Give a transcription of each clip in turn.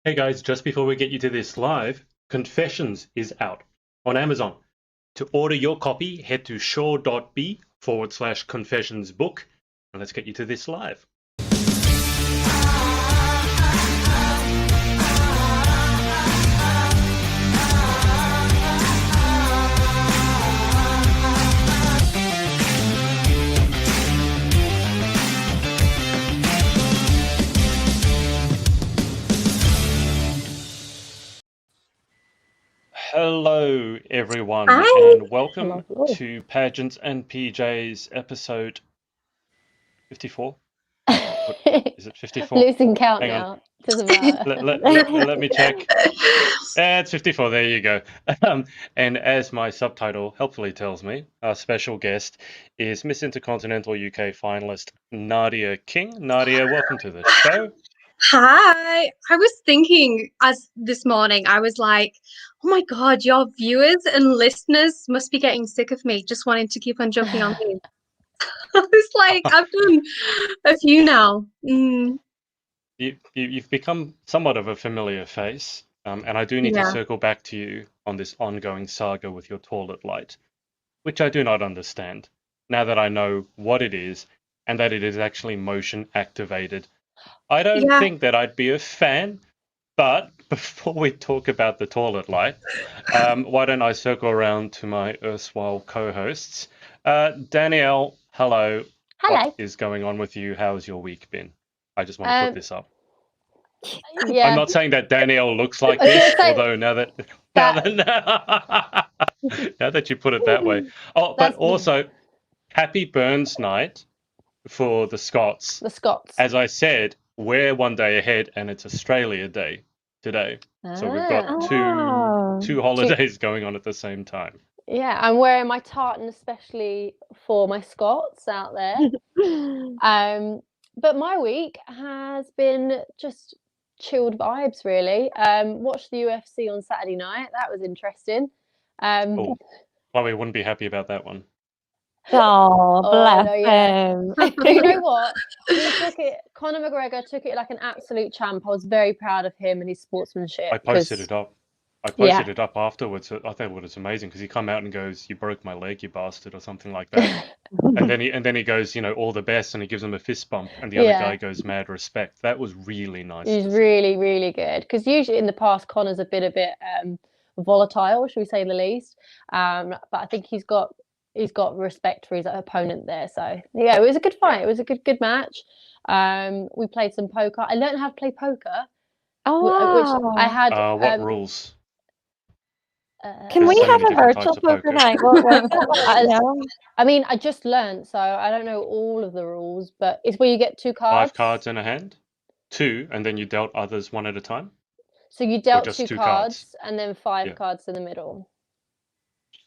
Hey guys, just before we get you to this live, Confessions is out on Amazon. To order your copy, head to shaw.b/confessions book, and let's get you to this live. Hello, everyone, Hi. and welcome to Pageants and PJ's episode 54. Is it 54? Losing count Hang on. now. Doesn't matter. Let me check. It's 54. There you go. And as my subtitle helpfully tells me, our special guest is Miss Intercontinental UK finalist Nadia King. Nadia, welcome to the show. Hi. I was thinking as this morning, I was like, oh my God, your viewers and listeners must be getting sick of me just wanting to keep on jumping on me. I was like, I've done a few now. You've become somewhat of a familiar face, and I do need to circle back to you on this ongoing saga with your toilet light, which I do not understand, now that I know what it is and that it is actually motion activated. I don't think that I'd be a fan, but before we talk about the toilet light, why don't I circle around to my erstwhile co-hosts. Danielle, hello. Hello. What is going on with you? How's your week been? I just want to put this up. Yeah. I'm not saying that Danielle looks like this, although now that you put it that way. Oh, but also, happy Burns night for the Scots. The Scots. As I said, we're one day ahead, and it's Australia Day today. So we've got two holidays going on at the same time. Yeah, I'm wearing my tartan especially for my Scots out there. But my week has been just chilled vibes, really. Watched the UFC on Saturday night. That was interesting. Well, we wouldn't be happy about that one. Oh, bless him. But you know what? Conor McGregor took it like an absolute champ. I was very proud of him and his sportsmanship. I posted it up. It up afterwards. I thought it was amazing because he come out and goes, "You broke my leg, you bastard," or something like that. and then he goes, "All the best," and he gives him a fist bump, and the other guy goes, "Mad respect." That was really nice. He's really, really good because usually in the past Conor's been a bit volatile, should we say the least. But I think he's got respect for his opponent there. So yeah, it was a good fight. It was a good match. We played some poker. I learned how to play poker. Which I had. What rules? Can we have a virtual poker night? I mean, I just learned, so I don't know all of the rules, but it's where you get 2 cards. 5 cards in a hand? 2, and then you dealt others one at a time? So you dealt 2 cards, and then 5 cards in the middle.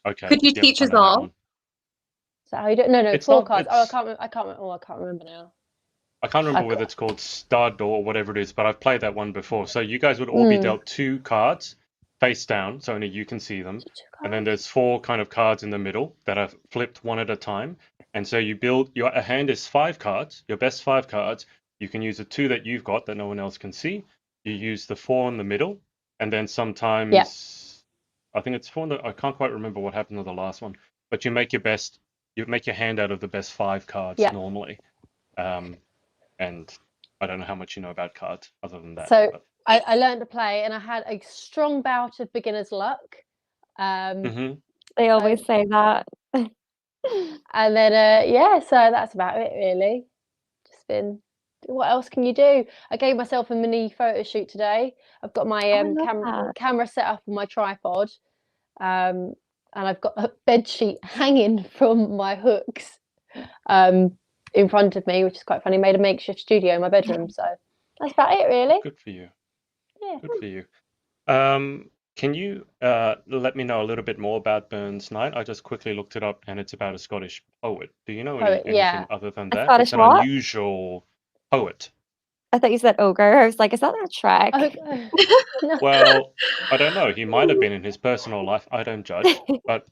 Okay. Could you teach us all? So how you do? No, 4 cards. I can't remember now. I can't remember whether it's called stud or whatever it is, but I've played that one before. So you guys would all be dealt 2 cards face down, so only you can see them. And then there's 4 kind of cards in the middle that are flipped one at a time. And so you build a hand is 5 cards, your best 5 cards. You can use the 2 that you've got that no one else can see. You use the 4 in the middle, and then sometimes I think it's 4. I can't quite remember what happened to the last one, but you make your hand out of the best 5 cards normally. And I don't know how much you know about cards other than that. So I learned to play, and I had a strong bout of beginner's luck. They always say that. And then so that's about it really. Just been. What else can you do? I gave myself a mini photo shoot today. I've got my camera set up on my tripod, and I've got a bed sheet hanging from my hooks in front of me, which is quite funny. Made a makeshift studio in my bedroom, so that's about it really. Good for you. Yeah. Good for you. Can you let me know a little bit more about Burns Night? I just quickly looked it up, and it's about a Scottish poet. Do you know anything other than that? Scottish it's an unusual poet. I thought you said ogre. I was like, is that not Shrek? No. Well, I don't know. He might have been in his personal life. I don't judge. But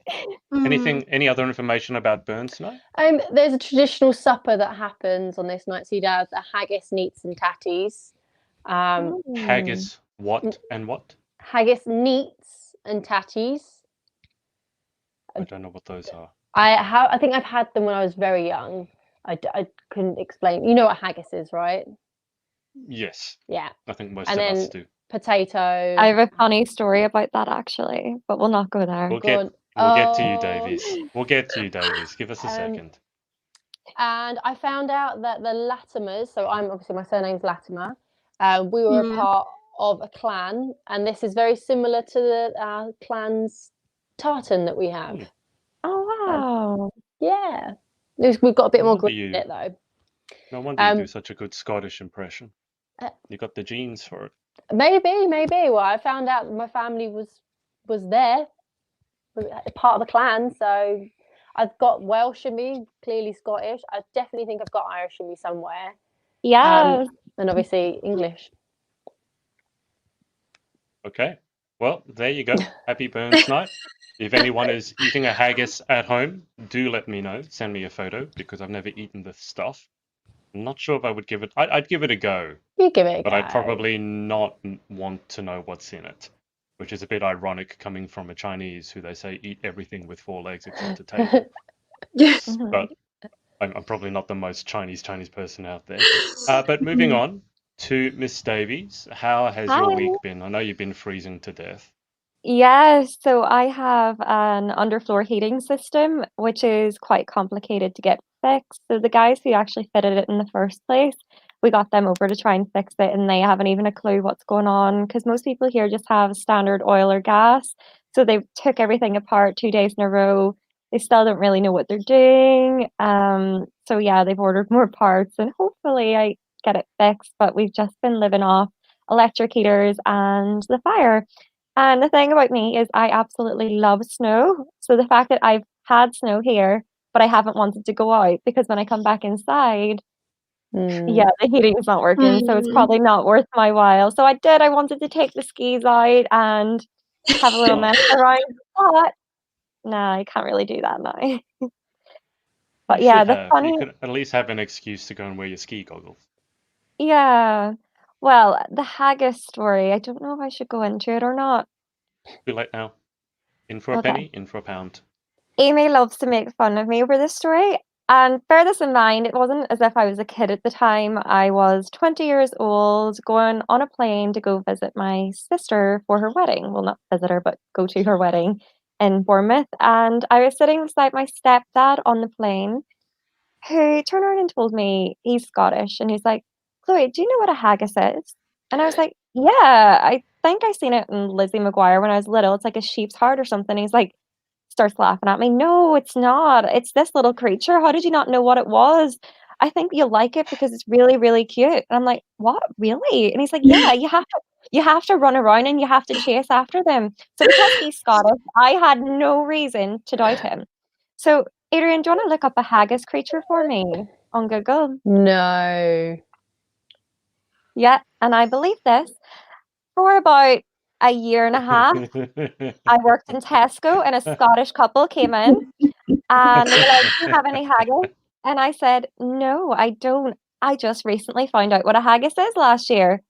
any other information about Burns Night? There's a traditional supper that happens on this night. So you'd have the haggis, neats, and tatties. Haggis, What and what? Haggis neats and tatties. I don't know what those are. I think I've had them when I was very young. I couldn't explain. You know what haggis is, right? Yes. Yeah. I think most And of then us do. potato. I have a funny story about that actually, but we'll not go there. We'll God. get to you, Davies. We'll get to you, Davies. Give us a second. And I found out that the Latimers, so obviously my surname's Latimer, we were a part of a clan, and this is very similar to the clan's tartan that we have. Oh wow! Yeah, we've got a bit more grit in it though. No wonder you do such a good Scottish impression. You got the genes for it. Maybe. Well, I found out my family was there, was part of the clan, so I've got Welsh in me, clearly Scottish. I definitely think I've got Irish in me somewhere. Yes. And obviously English. Okay. Well, there you go. Happy Burns Night. If anyone is eating a haggis at home, do let me know. Send me a photo because I've never eaten this stuff. I'm not sure if I would give it. I'd give it a go. You give it a go. But I'd probably not want to know what's in it, which is a bit ironic coming from a Chinese who they say eat everything with 4 legs except a table. Yes. But I'm probably not the most Chinese person out there. But moving on to Miss Davies, how has your week been? I know you've been freezing to death. Yes, so I have an underfloor heating system, which is quite complicated to get fixed. So the guys who actually fitted it in the first place, we got them over to try and fix it, and they haven't even a clue what's going on because most people here just have standard oil or gas. So they took everything apart 2 days in a row. They still don't really know what they're doing. So yeah, they've ordered more parts, and hopefully I get it fixed. But we've just been living off electric heaters and the fire. And the thing about me is I absolutely love snow. So the fact that I've had snow here, but I haven't wanted to go out because when I come back inside, yeah, the heating's not working. So it's probably not worth my while. So I wanted to take the skis out and have a little mess around. But no, I can't really do that now. But yeah, You could at least have an excuse to go and wear your ski goggles. Yeah. Well, the haggis story, I don't know if I should go into it or not. Too late now. In for a penny, in for a pound. Amy loves to make fun of me over this story. And bear this in mind, it wasn't as if I was a kid at the time. I was 20 years old, going on a plane to go visit my sister for her wedding. Well, not visit her, but go to her wedding in Bournemouth. And I was sitting beside my stepdad on the plane, who turned around and told me he's Scottish. And he's like, Chloe, do you know what a haggis is? And I was like, yeah, I think I seen it in Lizzie McGuire when I was little. It's like a sheep's heart or something. He's like, starts laughing at me. No, it's not. It's this little creature. How did you not know what it was? I think you'll like it because it's really, really cute. And I'm like, what? Really? And he's like, yeah, you have to run around and you have to chase after them. So because he's Scottish, I had no reason to doubt him. So Adrian, do you want to look up a haggis creature for me on Google? No. Yeah, and I believe this. For about a year and a half, I worked in Tesco and a Scottish couple came in and they were like, do you have any haggis? And I said, no, I don't. I just recently found out what a haggis is last year.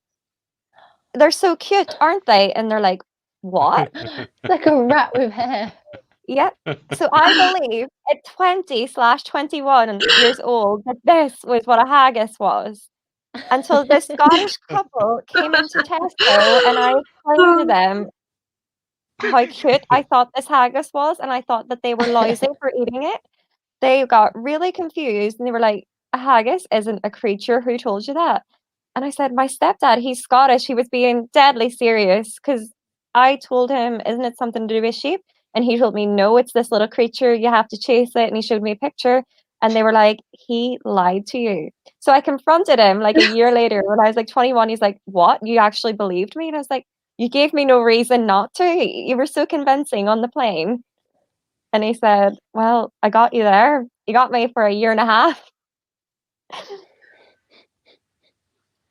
They're so cute, aren't they? And they're like, what? Like a rat with hair. Yep. So I believe at 20/21 years old that this was what a haggis was. Until this Scottish couple came into Tesco and I explained to them how cute I thought this haggis was, and I thought that they were lousy for eating it. They got really confused and they were like, a haggis isn't a creature. Who told you that? And I said, my stepdad, he's Scottish. He was being deadly serious because I told him, isn't it something to do with sheep? And he told me, no, it's this little creature. You have to chase it. And he showed me a picture. And they were like, he lied to you. So I confronted him like a year later when I was like 21. He's like, what? You actually believed me? And I was like, you gave me no reason not to. You were so convincing on the plane. And he said, well, I got you there. You got me for a year and a half.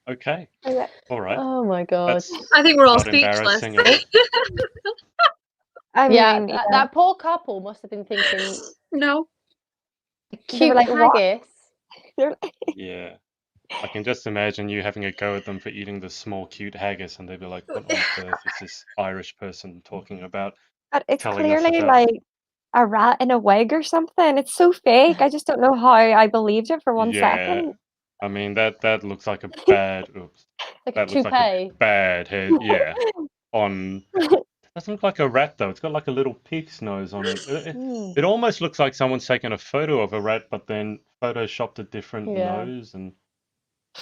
Okay. All right. Oh my God. I think we're all Not speechless. embarrassing at all. I Yeah, mean, that poor couple must have been thinking, No. They were cute like, what? haggis. Yeah. I can just imagine you having a go at them for eating the small, cute haggis, and they'd be like, "What on earth is this Irish person talking about?" But it's Telling us clearly about. like a rat in a wig or something. It's so fake. I just don't know how I believed it for 1 Yeah, second. I mean that looks like a bad. Oops, Like a that looks like a toupee. bad head. Yeah, on. It doesn't look like a rat though. It's got like a little pig's nose on it. It almost looks like someone's taken a photo of a rat, but then photoshopped a different Yeah. nose and.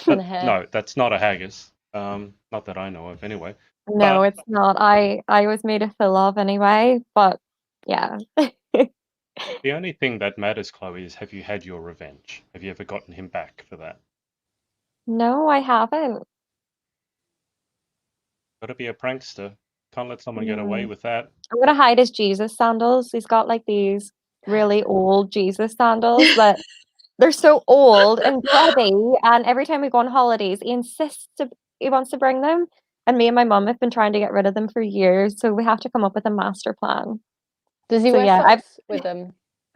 And the hair. No, that's not a haggis. Not that I know of, anyway. No, But it's not. I was made a fool of anyway, but yeah. the only thing that matters, Chloe, is have you had your revenge? Have you ever gotten him back for that? No, I haven't. Gotta be a prankster. Can't let someone get away with that. I'm gonna hide his Jesus sandals. He's got like these really old Jesus sandals that they're so old and grubby, and every time we go on holidays, he wants to bring them. And me and my mum have been trying to get rid of them for years, so we have to come up with a master plan. Does he So wear yeah, socks with them?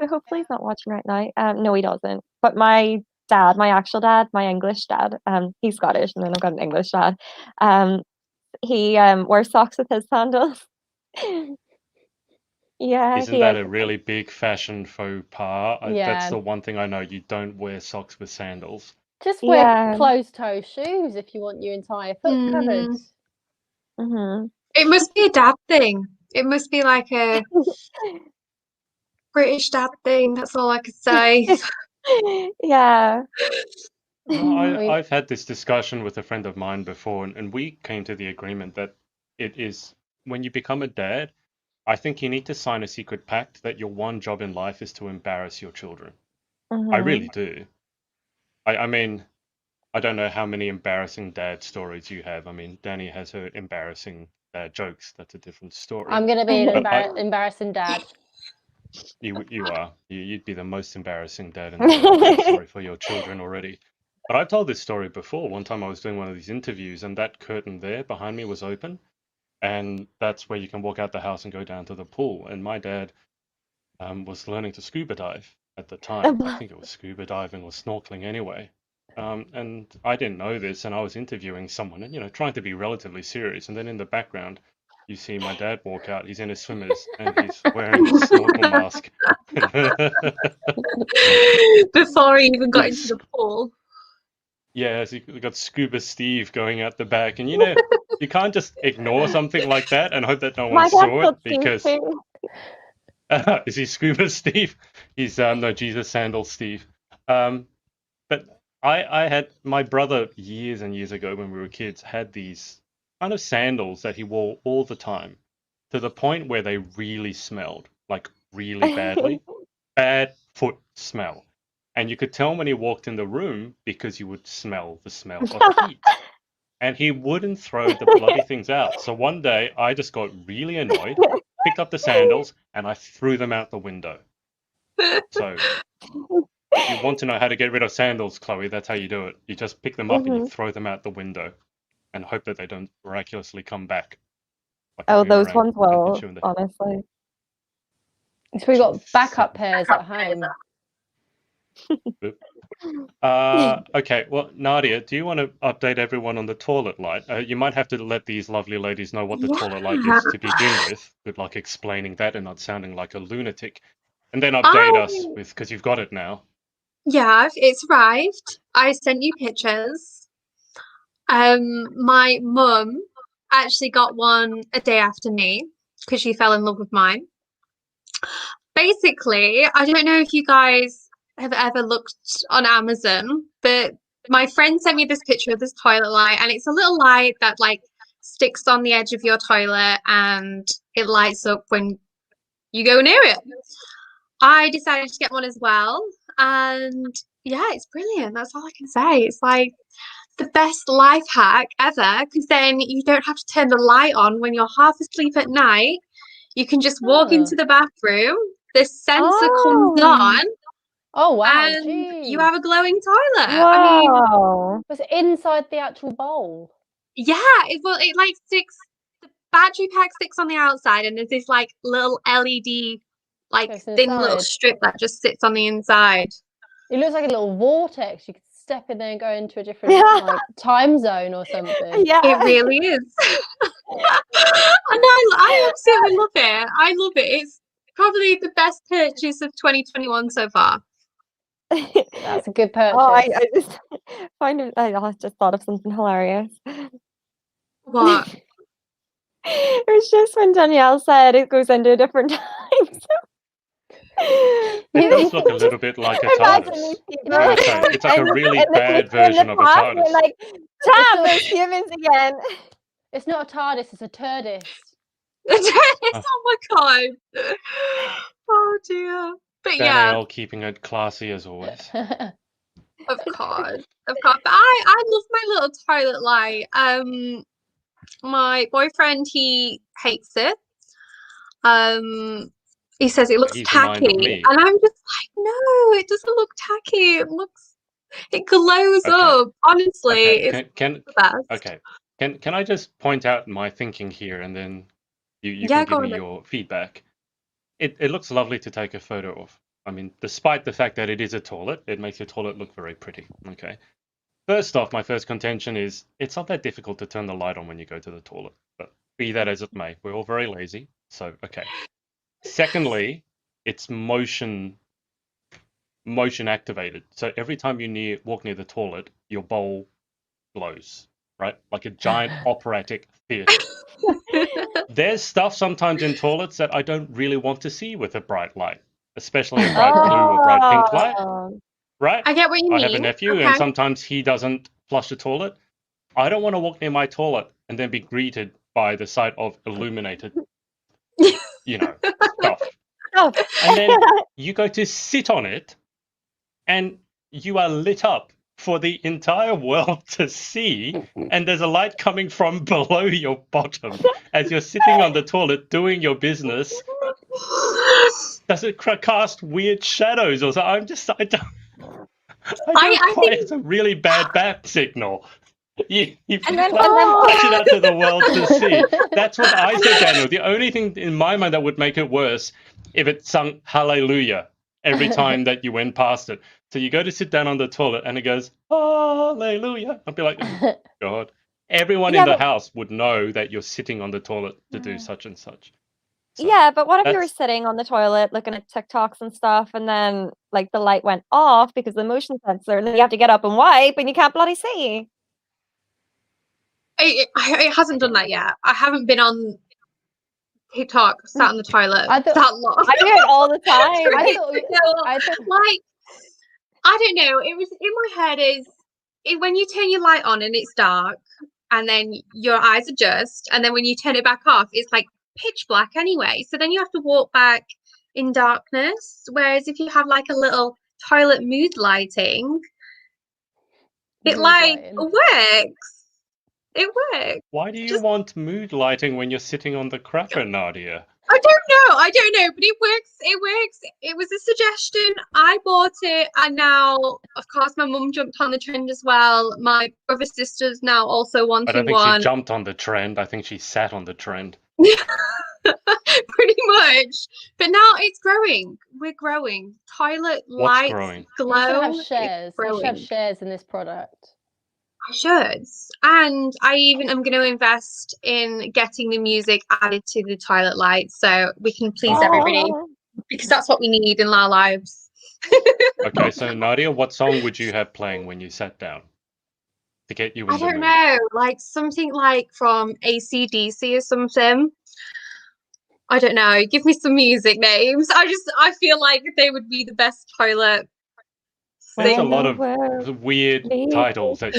hopefully he's not watching right now. No, he doesn't. But my dad, my actual dad, my English dad, he's Scottish, and then I've got an English dad. He wears socks with his sandals. Yeah, Isn't he that is. a really big fashion faux pas? That's Yeah. the one thing I know. You don't wear socks with sandals. Just wear Yeah. closed-toe shoes if you want your entire foot covered. Mm-hmm. It must be a dad thing. It must be like a British dad thing. That's all I could say. Yeah. No, I mean, I've had this discussion with a friend of mine before, and we came to the agreement that it is when you become a dad, I think you need to sign a secret pact that your one job in life is to embarrass your children. I really do. I mean, I don't know how many embarrassing dad stories you have. I mean, Danny has her embarrassing dad jokes. That's a different story. I'm gonna be an But embarrassing dad. you are. You'd be the most embarrassing dad in the world. I feel sorry for your children already. But I've told this story before. One time I was doing one of these interviews, and that curtain there behind me was open, and that's where you can walk out the house and go down to the pool. And my dad was learning to scuba dive at the time. I think it was scuba diving or snorkeling anyway. And I didn't know this, and I was interviewing someone, and trying to be relatively serious. And then in the background, you see my dad walk out. He's in his swimmers and he's wearing a snorkel mask. Before he even got into the pool. Yeah, so you got Scuba Steve going out the back, and you can't just ignore something like that and hope that no one saw it because is he Scuba Steve? He's no Jesus Sandal Steve. But I had my brother years and years ago when we were kids had these kind of sandals that he wore all the time, to the point where they really smelled, like really badly, bad foot smell. And you could tell when he walked in the room because you would smell the smell of heat. And he wouldn't throw the bloody things out. So one day I just got really annoyed, picked up the sandals, and I threw them out the window. So if you want to know how to get rid of sandals, Chloe, that's how you do it. You just pick them up and you throw them out the window and hope that they don't miraculously come back. Like Oh, those ones will, honestly. So we got backup pairs at home. Okay, well, Nadia, do you want to update everyone on the toilet light? You might have to let these lovely ladies know what the toilet light is to begin with. Good luck explaining that and not sounding like a lunatic. And then update us with, because you've got it now. Yeah, it's arrived. I sent you pictures. My mum actually got one a day after me because she fell in love with mine. Basically, I don't know if you guys have ever looked on Amazon, but my friend sent me this picture of this toilet light, and it's a little light that like sticks on the edge of your toilet and it lights up when you go near it. I decided to get one as well, and yeah, it's brilliant. That's all I can say. It's like the best life hack ever, because then you don't have to turn the light on when you're half asleep at night. You can just walk into the bathroom, the sensor comes on. Oh wow! And you have a glowing toilet. Wow. I mean, was it inside the actual bowl? Yeah, it like sticks. The battery pack sticks on the outside, and there's this like little LED, like thin little strip that just sits on the inside. It looks like a little vortex. You can step in there and go into a different like time zone or something. Yeah. It really is. And I absolutely love it. I love it. It's probably the best purchase of 2021 so far. That's a good purchase. Oh, I just find it. I just thought of something hilarious. What? It was just when Danielle said it goes into a different time. It does look a little bit like a Imagine TARDIS. these people. I would say it's like a really and then bad they go in the version of a past and TARDIS. they're like, damn, those humans again. It's not a TARDIS, it's a turdis. Oh my god. Oh dear. But Danielle keeping it classy as always. yeah, of course. But I love my little toilet light. My boyfriend, he hates it. He says it looks He's the mind of tacky, me. and I'm just like, no, it doesn't look tacky. It glows Okay. up. Honestly, Okay. it's the best. Okay. Can I just point out my thinking here, and then you Yeah, can go give on me then. your feedback. It looks lovely to take a photo of. I mean, despite the fact that it is a toilet, it makes your toilet look very pretty. Okay. First off, my first contention is it's not that difficult to turn the light on when you go to the toilet. But be that as it may, we're all very lazy. So, okay. Secondly, it's motion activated. So every time you walk near the toilet, your bowl glows, right? Like a giant operatic theatre. There's stuff sometimes in toilets that I don't really want to see with a bright light, especially a bright blue or bright pink light, right? I get what you mean. I have a nephew, and sometimes he doesn't flush the toilet. I don't want to walk near my toilet and then be greeted by the sight of illuminated, stuff. And then you go to sit on it, and you are lit up for the entire world to see, and there's a light coming from below your bottom as you're sitting on the toilet doing your business. Does it cast weird shadows or something? I don't quite. It's a really bad bat signal. You push it out to the world to see. That's what I said, Daniel. The only thing in my mind that would make it worse if it sung Hallelujah every time that you went past it. So you go to sit down on the toilet and it goes Hallelujah. I'd be like, oh, God. Everyone in the house would know that you're sitting on the toilet to do such and such. So yeah, but what if you were sitting on the toilet looking at TikToks and stuff, and then like the light went off because of the motion sensor, and then you have to get up and wipe, and you can't bloody see? It hasn't done that yet. I haven't been on TikTok, sat on the toilet that long. I do it all the time. I don't know. It was in my head when you turn your light on and it's dark, and then your eyes adjust, and then when you turn it back off, it's like pitch black anyway. So then you have to walk back in darkness. Whereas if you have like a little toilet mood lighting, it works. It works. Why do you want mood lighting when you're sitting on the crapper, Nadia? I don't know, but it works. It was a suggestion. I bought it, and now, of course, my mum jumped on the trend as well. My brother sister's now also wanting one. I don't think she jumped on the trend. I think she sat on the trend. Pretty much. But now it's growing. We're growing. Toilet lights glow. You should have shares in this product. I should. And I even am going to invest in getting the music added to the toilet lights so we can please everybody, because that's what we need in our lives. Okay, so Nadia, what song would you have playing when you sat down to get you in the mood? I don't know, like something like from AC/DC or something. I don't know. Give me some music names. I feel like they would be the best toilet. There's a lot of weird titles that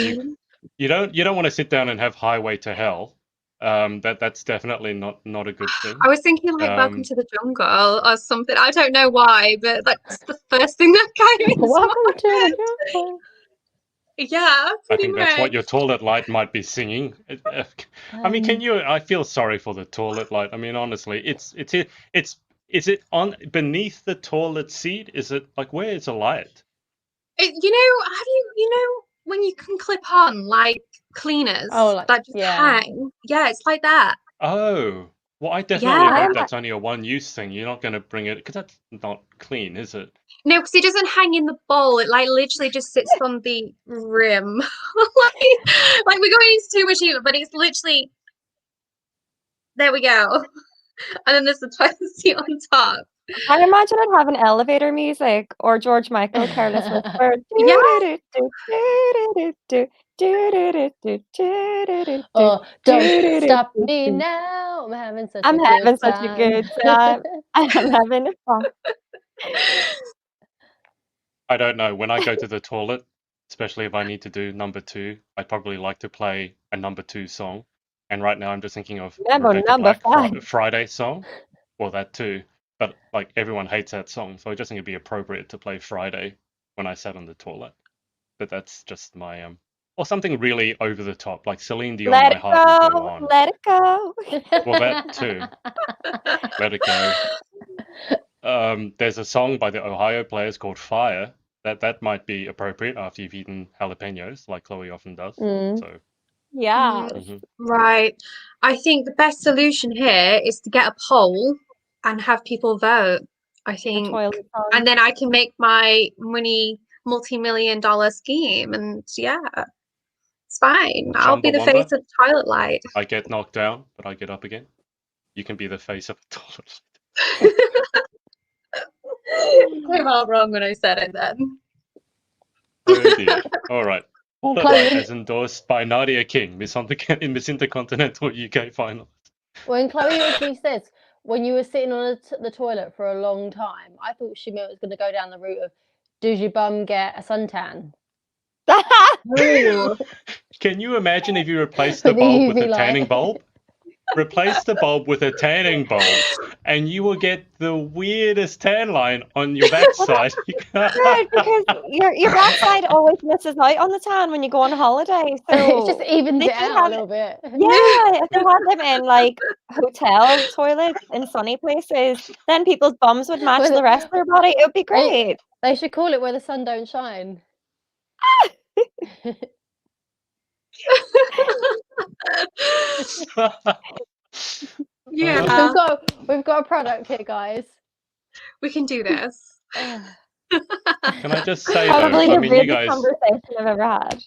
you don't want to sit down and have Highway to Hell. That's definitely not a good thing. I was thinking like Welcome to the Jungle or something. I don't know why, but that's the first thing that came into Welcome to the Jungle. Yeah, I think that's what your toilet light might be singing. I mean, I feel sorry for the toilet light. I mean, honestly, is it on beneath the toilet seat? Is it like, where is the light? When you can clip on like cleaners that just hang? Yeah, it's like that. Oh, Well, I definitely Yeah. hope that's only a one-use thing. You're not going to bring it because that's not clean, is it? No, because it doesn't hang in the bowl. It like literally just sits on the rim. like we're going into too much here, but it's literally there we go. And then there's the toilet seat on top. I imagine it having elevator music or George Michael Careless Whisper. Yeah. Oh, don't stop me now. I'm having such a good time. I'm having fun. I don't know. When I go to the toilet, especially if I need to do number 2, I'd probably like to play a number 2 song. And right now I'm just thinking of Rebecca number Black 5. Friday song. Well, that too. But like everyone hates that song, so I just think it'd be appropriate to play Friday when I sat on the toilet. But that's just my or something really over the top, like Celine Dion, Let My it Heart Will Go go, On. let it go. Well, that too. Let it go. There's a song by the Ohio Players called Fire. That might be appropriate after you've eaten jalapenos, like Chloe often does. So Yeah. Right. I think the best solution here is to get a poll and have people vote. I think, and then I can make my multi-million-dollar scheme, and yeah, it's fine. I'll be the face of Toilet Light. I get knocked down, but I get up again. You can be the face of the toilet. Came out wrong when I said it then. Oh dear. All right. Toilet Light as endorsed by Nadia King, Miss Intercontinental UK finalist. When Chloe originally says, when you were sitting on the toilet for a long time, I thought she meant it was going to go down the route of, does your bum get a suntan? Can you imagine if you replaced the bulb with a tanning bulb? Replace the bulb with a tanning bulb, and you will get the weirdest tan line on your backside. Good, because your backside always misses out on the tan when you go on holiday. So it just evens it out a little bit. Yeah, if they had them in like hotel toilets in sunny places, then people's bums would match the rest of their body. It would be great. They should call it Where the Sun Don't Shine. Yeah, we've got a product here, guys. We can do this. Can I just say Probably though? the I mean, weirdest you guys, conversation I've ever had.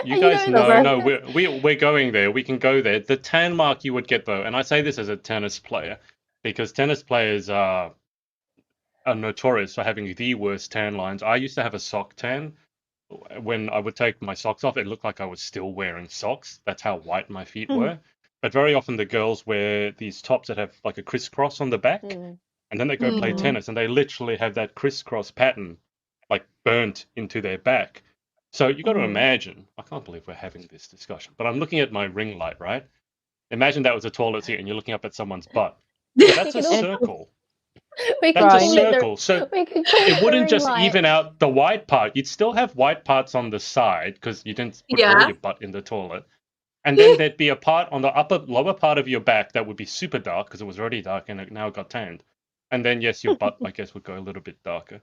You guys know, we're going there. We can go there. The tan mark you would get though, and I say this as a tennis player, because tennis players are notorious for having the worst tan lines. I used to have a sock tan. When I would take my socks off, it looked like I was still wearing socks. That's how white my feet were. But very often the girls wear these tops that have like a crisscross on the back, and then they go play tennis, and they literally have that crisscross pattern like burnt into their back. So you got to imagine, I can't believe we're having this discussion, but I'm looking at my ring light, right? Imagine that was a toilet seat and you're looking up at someone's butt. So that's a circle. That's a circle. So it wouldn't just even out the white part. You'd still have white parts on the side because you didn't put all your butt in the toilet. And then there'd be a part on the lower part of your back that would be super dark because it was already dark and it now got tanned. And then, yes, your butt, I guess, would go a little bit darker.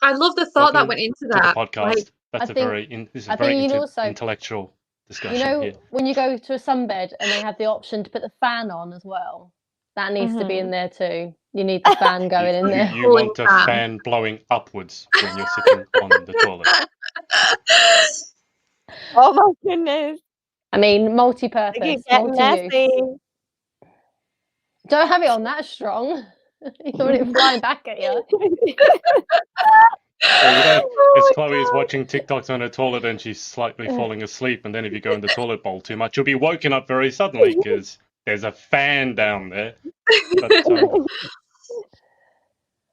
I love the thought that went into that. To the podcast. That's a very intellectual discussion. You know, here. when you go to a sunbed and they have the option to put the fan on as well, that needs to be in there too. You need the fan going in there. You want a fan blowing upwards when you're sitting on the toilet. Oh my goodness. I mean, multi-purpose, multi-use. Don't have it on that strong. You want it flying back at you. As Chloe is watching TikToks on her toilet and she's slightly falling asleep, and then if you go in the toilet bowl too much, you'll be woken up very suddenly because there's a fan down there. But,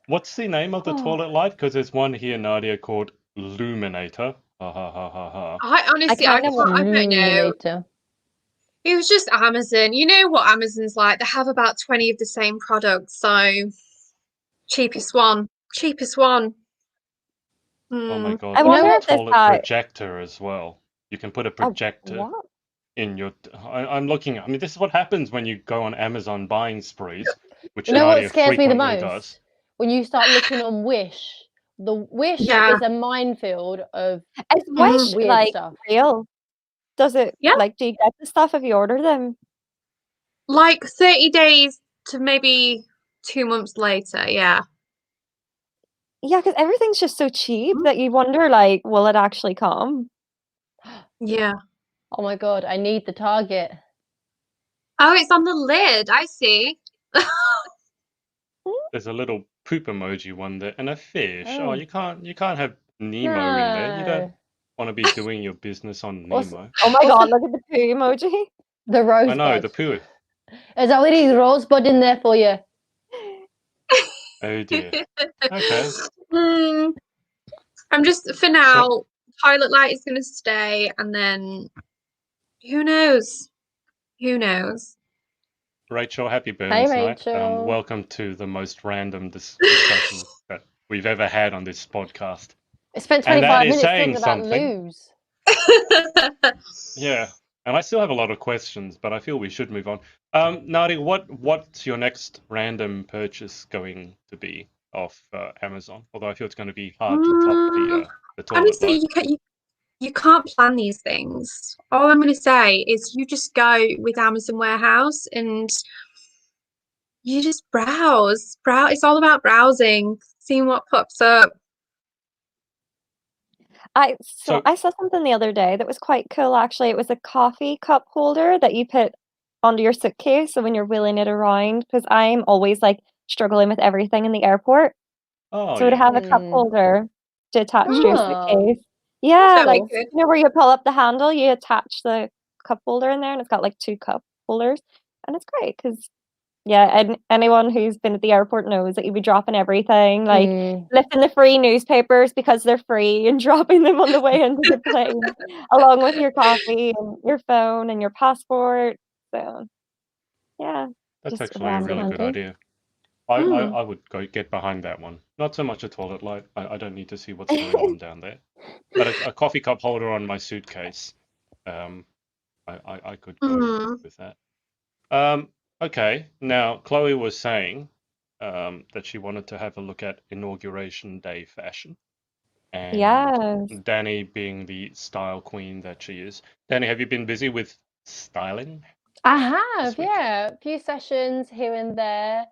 what's the name of the toilet light? Because there's one here, Nadia, called Luminator. Ha ha ha ha ha. I honestly, I don't know. It was just Amazon. You know what Amazon's like. They have about 20 of the same products. So cheapest one. Oh my god! I wonder if toilet projector as well. You can put a projector in your. I'm looking. I mean, this is what happens when you go on Amazon buying sprees. Which you know Nadia what scares me the most? Does. When you start looking on Wish. The Wish is a minefield of Wish weird stuff. Real? Does it like? Do you get the stuff if you order them? like 30 days to maybe 2 months later. Yeah. Yeah, because everything's just so cheap that you wonder, like, will it actually come? Yeah. Oh my God, I need the target. Oh, it's on the lid. I see. There's a little poop emoji one there and a fish. Oh, Oh. you can't have Nemo in there. You don't No. want to be doing your business on What's- Nemo. Oh my God, look at the poo emoji. The I rosebud. know, the poo. There's already rosebud in there for you. Oh dear. Okay. I'm just, for now, Pilot Light is going to stay, and then who knows? Who knows? Rachel, happy Burns night. Rachel. Welcome to the most random discussion that we've ever had on this podcast. I spent And 25 that is minutes saying thinking about something. Louise. Yeah, and I still have a lot of questions, but I feel we should move on. Nadia, what's your next random purchase going to be off Amazon? Although I feel it's going to be hard to top the toilet Honestly, light. you can't plan these things. All I'm going to say is you just go with Amazon Warehouse and you just browse. It's all about browsing, seeing what pops up. I So- saw something the other day that was quite cool, actually. It was a coffee cup holder that you put under your suitcase, so when you're wheeling it around, because I'm always like struggling with everything in the airport. Oh, So to yeah. have a cup holder to attach to your Oh. suitcase. Yeah, That's like very good. you know where you pull up the handle, you attach the cup holder in there, and it's got like 2 cup holders, and it's great because yeah, and anyone who's been at the airport knows that you'd be dropping everything, like lifting the free newspapers because they're free and dropping them on the way into the plane, along with your coffee and your phone and your passport. So yeah, That's just actually a really handy. good idea. I would go get behind that one. Not so much a toilet light. I don't need to see what's going on down there. But a coffee cup holder on my suitcase. I could go with that. Okay. Now, Chloe was saying that she wanted to have a look at Inauguration Day fashion. And Yes. Danny being the style queen that she is. Danny, have you been busy with styling? I have, This week? yeah. A few sessions here and there.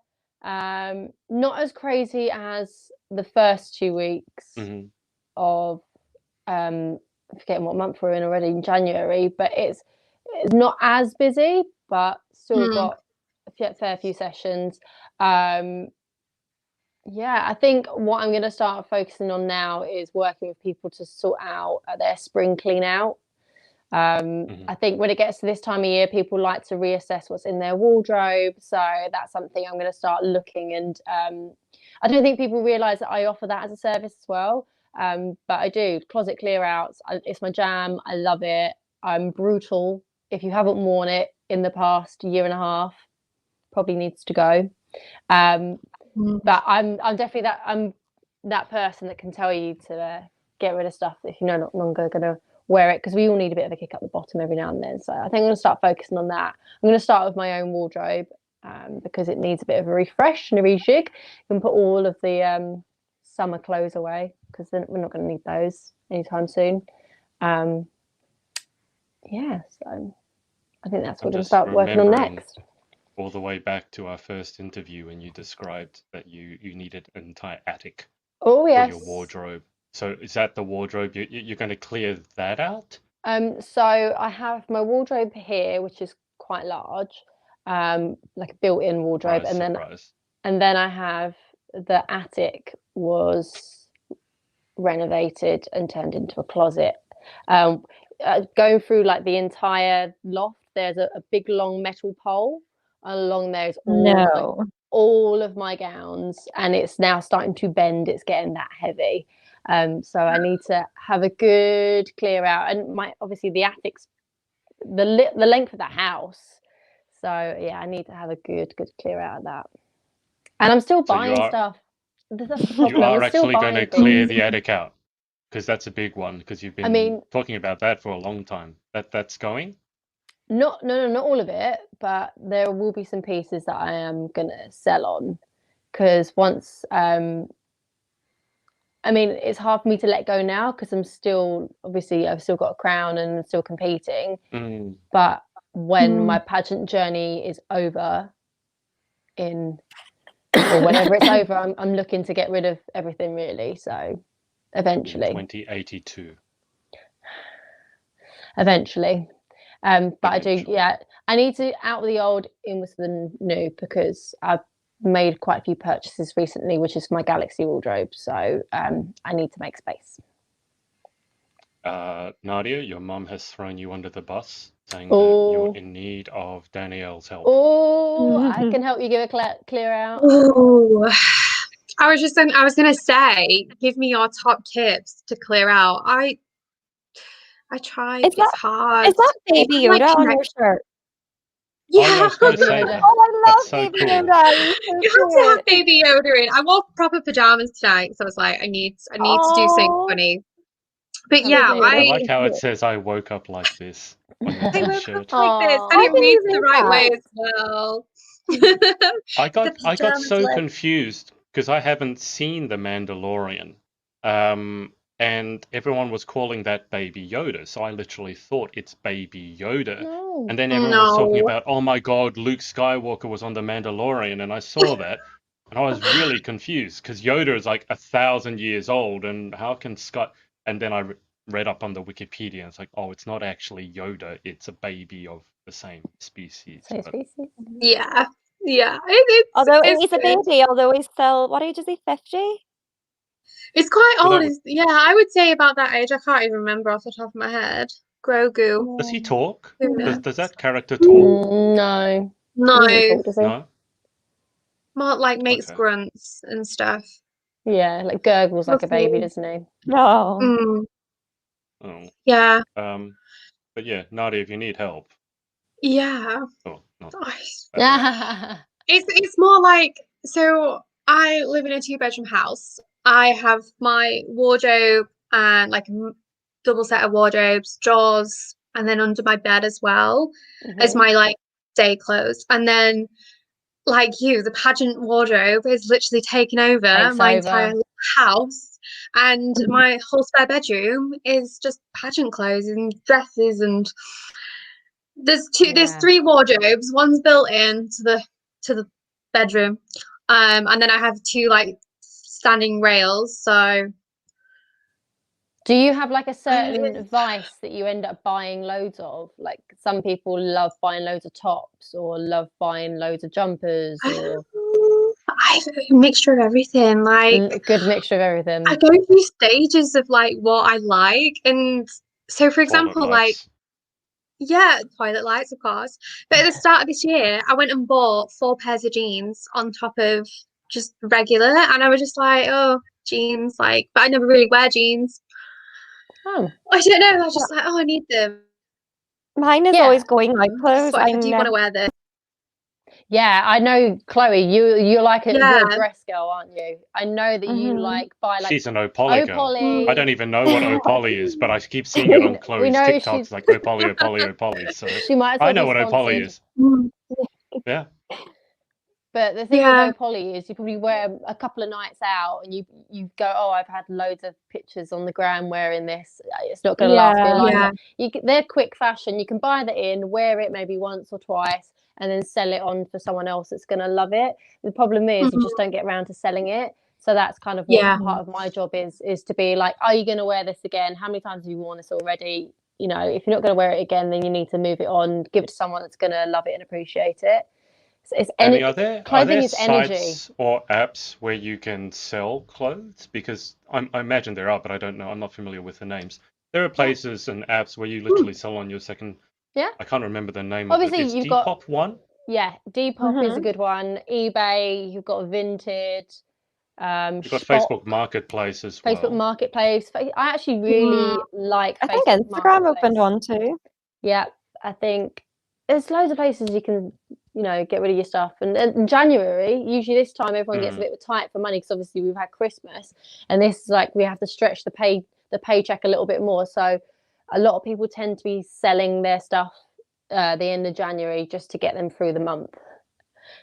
Not as crazy as the first 2 weeks Mhm. of I'm forgetting what month we're in already, in January, but it's not as busy, but still got a fair few sessions. Yeah, I think what I'm going to start focusing on now is working with people to sort out their spring clean out. I think when it gets to this time of year, people like to reassess what's in their wardrobe. So that's something I'm going to start looking. And I don't think people realise that I offer that as a service as well. But I do. Closet clear outs. It's my jam. I love it. I'm brutal. If you haven't worn it in the past year and a half, probably needs to go. But I'm definitely that person that can tell you to get rid of stuff if you're no longer going to wear it, because we all need a bit of a kick up the bottom every now and then. So I think I'm going to start focusing on that. I'm going to start with my own wardrobe because it needs a bit of a refresh and a rejig. You can put all of the summer clothes away because then we're not going to need those anytime soon. Yeah, so I think that's what we're going to start working on next. All the way back to our first interview when you described that you needed an entire attic for your wardrobe. So is that the wardrobe? You're going to clear that out? So I have my wardrobe here, which is quite large, like a built-in wardrobe, Surprise. and then I have the attic was renovated and turned into a closet. Going through like the entire loft, there's a big long metal pole. Along there is all of my gowns, and it's now starting to bend. It's getting that heavy. So I need to have a good clear out, and obviously the attic's the length of the house. So yeah, I need to have a good clear out of that. And I'm still buying stuff. That's the problem. You are actually going to clear things. the attic out, because that's a big one, because you've been talking about that for a long time. That's going? No, not all of it, but there will be some pieces that I am going to sell on, because once it's hard for me to let go now because I'm still, obviously, I've still got a crown and I'm still competing. But when my pageant journey is over or whenever it's over, I'm looking to get rid of everything really. So eventually. 2082. Eventually. But I do, Eventually. yeah. I need to out the old, in with the new, because I've made quite a few purchases recently, which is my Galaxy wardrobe. So I need to make space. Nadia, your mum has thrown you under the bus, saying that you're in need of Danielle's help. Oh, I can help you give a clear out. Oh, I was gonna say, give me your top tips to clear out. I tried. It's hard. Is that Baby Yoda on your shirt? Yeah. Oh, yeah, I was going to say Yoda. that. Oh, I love That's so Baby cool. Yoda. He's so You have to have cute. Baby Yoda in. I wore proper pajamas tonight, so I was like, I need to do something funny. But yeah, Baby I Yoda. like how it says I woke up like this on your I woke t-shirt. up like this, Aw. and Why it did you reads the do right that? way as well. I got pajamas so look. confused because I haven't seen The Mandalorian. And everyone was calling that Baby Yoda, so I literally thought it's Baby Yoda. No. And then everyone was talking No. about, oh my God, Luke Skywalker was on The Mandalorian, and I saw that, and I was really confused because Yoda is like 1,000 years old, and how can Sky? And then I read up on the Wikipedia, and it's like, oh, it's not actually Yoda, it's a baby of the same species. Same But species. Yeah. Although It's he's a good. baby, although he's still, what age is he? 50? It's quite So that old. would- Yeah, I would say about that age. I can't even remember off the top of my head. Grogu. does he talk? Who knows? Does that character talk? No. No, He doesn't talk, does he? No? more like makes Okay. grunts and stuff. Yeah, like gurgles like a baby, Lovely. doesn't he? No. Mm, Oh. yeah, But yeah, Nadia, if you need help. yeah. Oh, not Nice. that way. It's more like, so I live in a 2-bedroom house. I have my wardrobe and like a double set of wardrobes, drawers, and then under my bed as well as my like day clothes. And then like you, the pageant wardrobe is literally taken over Takes my over. entire house, and my whole spare bedroom is just pageant clothes and dresses, and there's 3 wardrobes. One's built in to the bedroom, and then I have 2 like standing rails. So Do you have like a certain vice that you end up buying loads of? Like some people love buying loads of tops or love buying loads of jumpers, or I have a mixture of everything. Like good mixture of everything. I go through stages of like what I like, and so for example, like yeah, toilet lights, of course. But at the start of this year, I went and bought 4 pairs of jeans on top of just regular, and I was just like, oh, jeans, like, but I never really wear jeans. Oh, I don't know. I was just like, oh, I need them. Mine is always going out clothes. So I do want to wear this. yeah, I know, Chloe. You like it. Yeah. You're a dress girl, aren't you? I know that you like buy like. She's an Opoly girl. Opoly. I don't even know what Opoly is, but I keep seeing it on Chloe's know TikToks, she's- like Opoly, Opoly, Opoly. So She might as well I know be what Opoly sponsored. is. Yeah. But the thing Yeah. with Opoly is you probably wear a couple of nights out and you go, oh, I've had loads of pictures on the gram wearing this. It's not going to last for your life. They're quick fashion. You can buy that in, wear it maybe once or twice, and then sell it on for someone else that's going to love it. The problem is you just don't get around to selling it. So that's kind of what part of my job is to be like, are you going to wear this again? How many times have you worn this already? You know, if you're not going to wear it again, then you need to move it on, give it to someone that's going to love it and appreciate it. It's Annie, are there is energy. sites or apps where you can sell clothes? Because I imagine there are, but I don't know. I'm not familiar with the names. There are places and apps where you literally sell on your second. Yeah. I can't remember the name Obviously, of it. Is you've got Depop one? Yeah, Depop is a good one. eBay, you've got Vinted. You've got Shop, Facebook Marketplace as well. Facebook Marketplace. I actually really like I think Facebook Instagram opened one too. Yeah, I think there's loads of places you can, get rid of your stuff. And in January, usually this time, everyone gets a bit tight for money because obviously we've had Christmas, and this is like we have to stretch the paycheck a little bit more. So a lot of people tend to be selling their stuff the end of January just to get them through the month.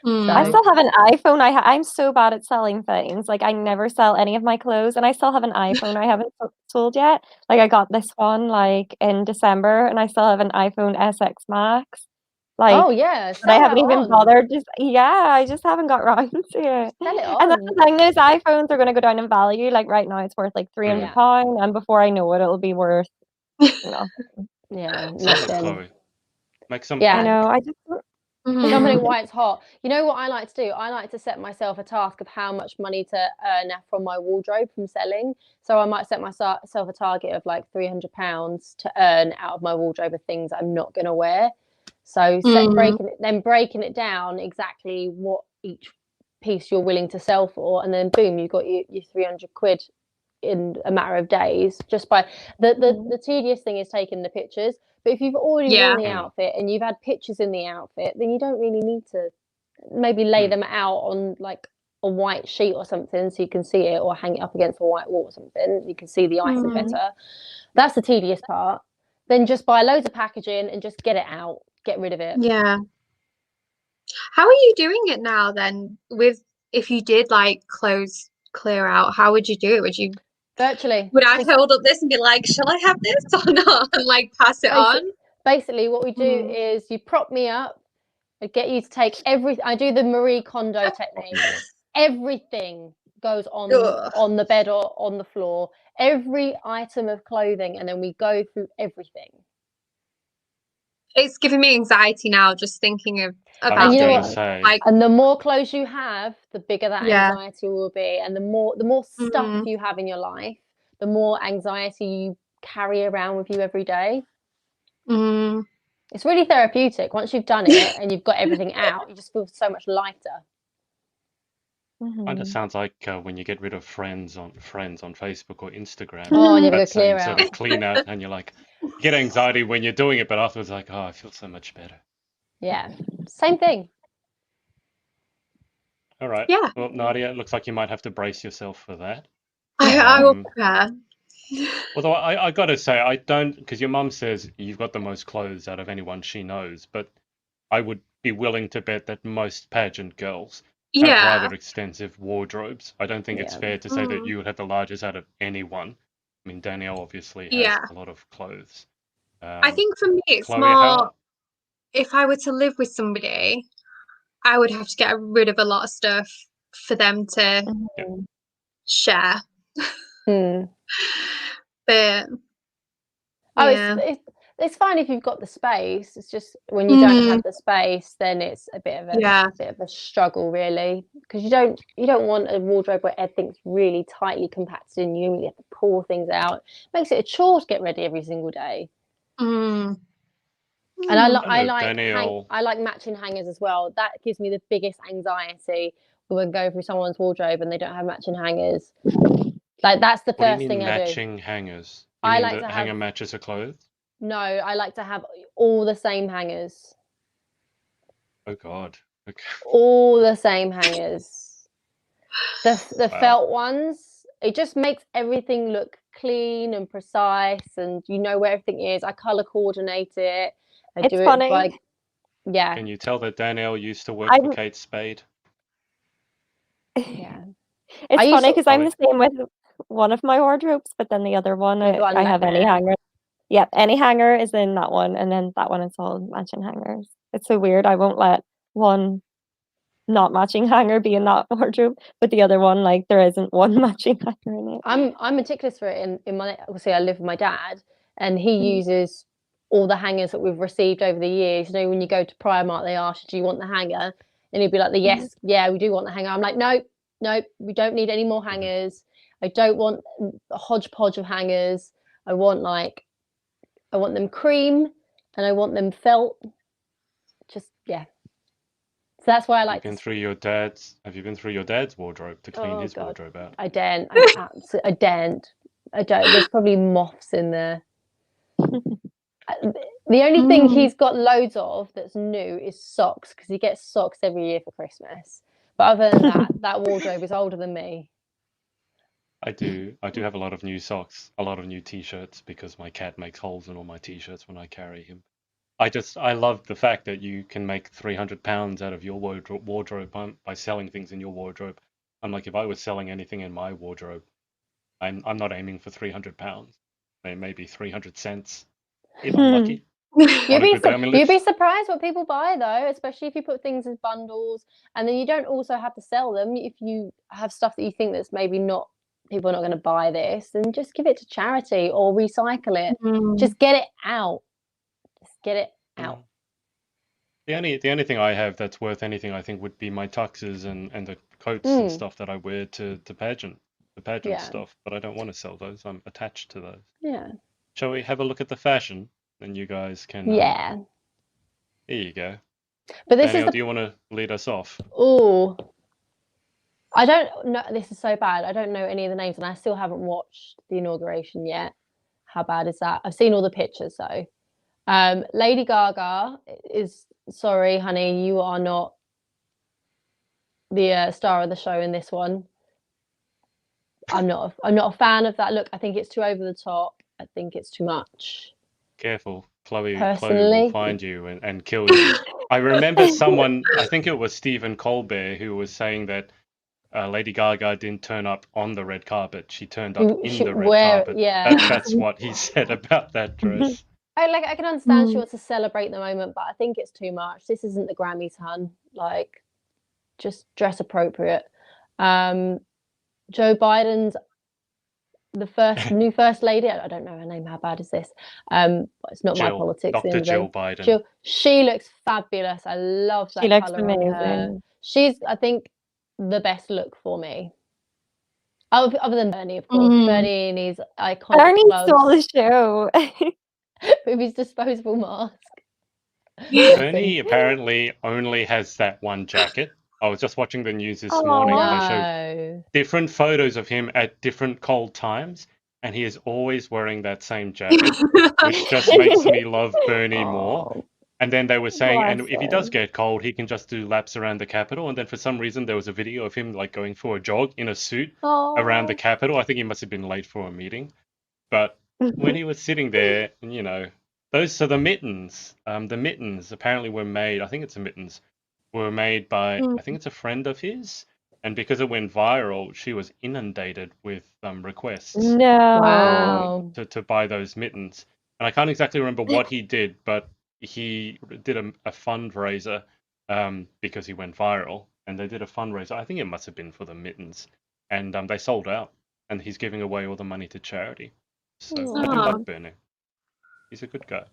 So, I still have an iPhone. I'm so bad at selling things. Like I never sell any of my clothes, and I still have an iPhone I haven't sold yet. Like I got this one like in December, and I still have an iPhone SX Max. Like, Oh yeah, but I sell haven't that even on. bothered. I just haven't got round to it. Sell it And that's on. the thing, those iPhones are going to go down in value. Like right now, it's worth like £300, and before I know it, it'll be worth, Yeah, Sell it, nothing. Chloe. Make some. Yeah. I know. I just. Dominic White's hot. You know what I like to do? I like to set myself a task of how much money to earn from my wardrobe from selling. So I might set myself a target of like £300 to earn out of my wardrobe of things I'm not going to wear. So breaking it down exactly what each piece you're willing to sell for, and then boom, you've got your 300 quid in a matter of days. Just by the tedious thing is taking the pictures. But if you've already worn the outfit and you've had pictures in the outfit, then you don't really need to maybe lay them out on like a white sheet or something so you can see it, or hang it up against a white wall or something. You can see the item better. That's the tedious part. Then just buy loads of packaging and just get it out, get rid of it. Yeah. How are you doing it now then? If you did like clothes clear out, how would you do it? Would you virtually? Would I hold up this and be like, shall I have this or not? And like pass it on? Basically, what we do is you prop me up, I get you to take I do the Marie Kondo technique. Everything goes on the bed or on the floor, every item of clothing, and then we go through everything. It's giving me anxiety now just thinking about I was doing gonna say. like, and the more clothes you have, the bigger that anxiety will be, and the more stuff you have in your life, the more anxiety you carry around with you every day. It's really therapeutic. Once you've done it and you've got everything out, you just feel so much lighter. Kind of sounds like when you get rid of friends on Facebook or Instagram. Oh, and you have a clear out. Sort of clean out, and you're like, you get anxiety when you're doing it, but afterwards, like, oh, I feel so much better. Yeah, same thing. All right. Yeah. Well, Nadia, it looks like you might have to brace yourself for that. I will prepare. Although I got to say, I don't, because your mum says you've got the most clothes out of anyone she knows, but I would be willing to bet that most pageant girls have rather extensive wardrobes. I don't think it's fair to say that you would have the largest out of anyone. I mean, Danielle obviously has a lot of clothes. I think for me, it's Chloe, more, if I were to live with somebody, I would have to get rid of a lot of stuff for them to share. But it's fine if you've got the space. It's just when you don't have the space, then it's a bit of a struggle, really, because you don't want a wardrobe where everything's really tightly compacted and you really have to pull things out. It makes it a chore to get ready every single day. And I like matching hangers as well. That gives me the biggest anxiety when going through someone's wardrobe and they don't have matching hangers. Like that's the first thing I do. Matching hangers. I like to hanger matches of clothes. No, I like to have all the same hangers. Oh God. Okay. All the same hangers. The felt ones. It just makes everything look clean and precise, and you know where everything is. I color coordinate it. It's funny. Can you tell that Danielle used to work for Kate Spade? Yeah. It's funny because I'm the same with one of my wardrobes, but then the other one, I have any hanger. Yep, any hanger is in that one, and then that one is all matching hangers. It's so weird. I won't let one not matching hanger be in that wardrobe, but the other one, like, there isn't one matching hanger in it. I'm meticulous for it. In my, obviously, I live with my dad, and he uses all the hangers that we've received over the years. You know, when you go to Primark, they ask you, "Do you want the hanger?" And he'd be like, "Yes, yeah, we do want the hanger." I'm like, "No, we don't need any more hangers. I don't want a hodgepodge of hangers. I want them cream, and I want them felt. Just So that's why I like. Have you been through your dad's wardrobe to clean his wardrobe out? I daren't. I daren't. I don't. There's probably moths in there. The only thing he's got loads of that's new is socks, because he gets socks every year for Christmas. But other than that, that wardrobe is older than me. I do have a lot of new socks, a lot of new t-shirts, because my cat makes holes in all my t-shirts when I carry him. I love the fact that you can make £300 out of your wardrobe by selling things in your wardrobe. I'm like, if I was selling anything in my wardrobe, I'm not aiming for £300. Maybe 300 cents if I'm lucky. You'd a good day. I mean, be surprised what people buy though, especially if you put things as bundles, and then you don't also have to sell them. If you have stuff that you think that's maybe not, people are not going to buy this, then just give it to charity or recycle it. Just get it out. Just get it out. The only thing I have that's worth anything, I think, would be my tuxes and the coats and stuff that I wear to pageant stuff. But I don't want to sell those. I'm attached to those. Yeah. Shall we have a look at the fashion? And you guys can. Yeah. There you go. But this Danielle, is do you want to lead us off? Oh, I don't know. This is so bad. I don't know any of the names, and I still haven't watched the inauguration yet. How bad is that? I've seen all the pictures though. Lady Gaga is, sorry, honey, you are not the star of the show in this one. I'm not a fan of that look. I think it's too over the top. I think it's too much. Careful, Chloe Personally, will find you and kill you. I remember someone, I think it was Stephen Colbert, who was saying that Lady Gaga didn't turn up on the red carpet. She turned up in the red carpet. Yeah. That's what he said about that dress. I can understand she wants to celebrate the moment, but I think it's too much. This isn't the Grammys, hun. Like, just dress appropriate. Joe Biden's the new first lady. I don't know her name. How bad is this? But it's not my politics. Dr. Jill Biden. Jill, she looks fabulous. I love that. She looks colour on her. amazing. She's, I think, the best look for me. Other than Bernie, of course. Bernie and his iconic Bernie gloves stole the show. with his disposable mask. Bernie apparently only has that one jacket. I was just watching the news this morning. And they showed different photos of him at different cold times, and he is always wearing that same jacket, which just makes me love Bernie more. And then they were saying, and if he does get cold, he can just do laps around the Capitol. And then for some reason, there was a video of him like going for a jog in a suit around the Capitol. I think he must have been late for a meeting. But when he was sitting there, and the mittens. The mittens apparently were made, I think it's the mittens, were made by, I think it's a friend of his. And because it went viral, she was inundated with requests to buy those mittens. And I can't exactly remember what he did, but he did a fundraiser because he went viral. And they did a fundraiser. I think it must have been for the mittens. And they sold out. And he's giving away all the money to charity. So I do like Bernie. He's a good guy.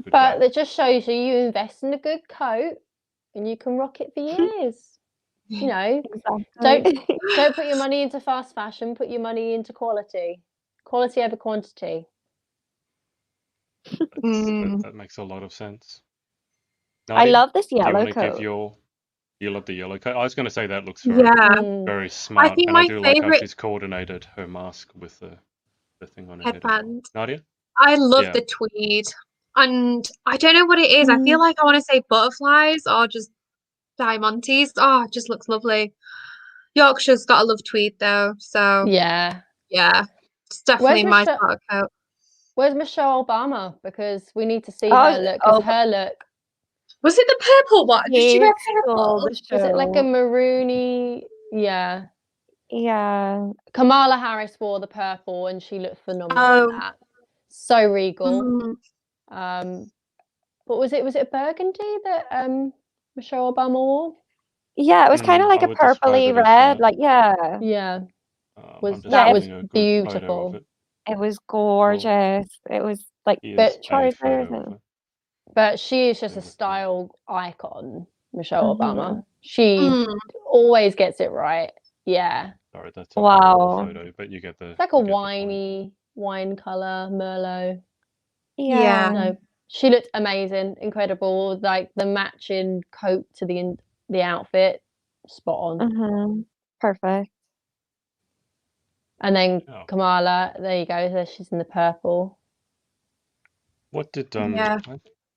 But it just shows you invest in a good coat and you can rock it for years. Exactly. Don't put your money into fast fashion, put your money into quality over quantity. That makes a lot of sense. Nadia, I love this yellow coat. You love the yellow coat. I was going to say that looks very smart. I think I do like how she's coordinated her mask with the thing on her headband. Head. Nadia? I love the tweed. And I don't know what it is. I feel like I want to say butterflies or just diamantes. Oh, it just looks lovely. Yorkshire's got to love tweed though. So yeah, it's definitely my sort of coat. Where's Michelle Obama? Because we need to see her look. Because her look. Was it the purple one? Did she wear purple? Was it like a maroony? Yeah. Yeah. Kamala Harris wore the purple and she looked phenomenal in that. So regal. But was it a burgundy that Michelle Obama wore? Yeah, it was kind of like a purpley red, like yeah. That was beautiful. It was gorgeous. It was like but she is just a style icon, Michelle Obama. She always gets it right. Yeah. Sorry, that's a photo, but you get the. It's like a wine color, Merlot. Yeah. No, she looked amazing, incredible. Like the matching coat to the outfit, spot on. Perfect. And then Kamala, there you go. There she's in the purple. What did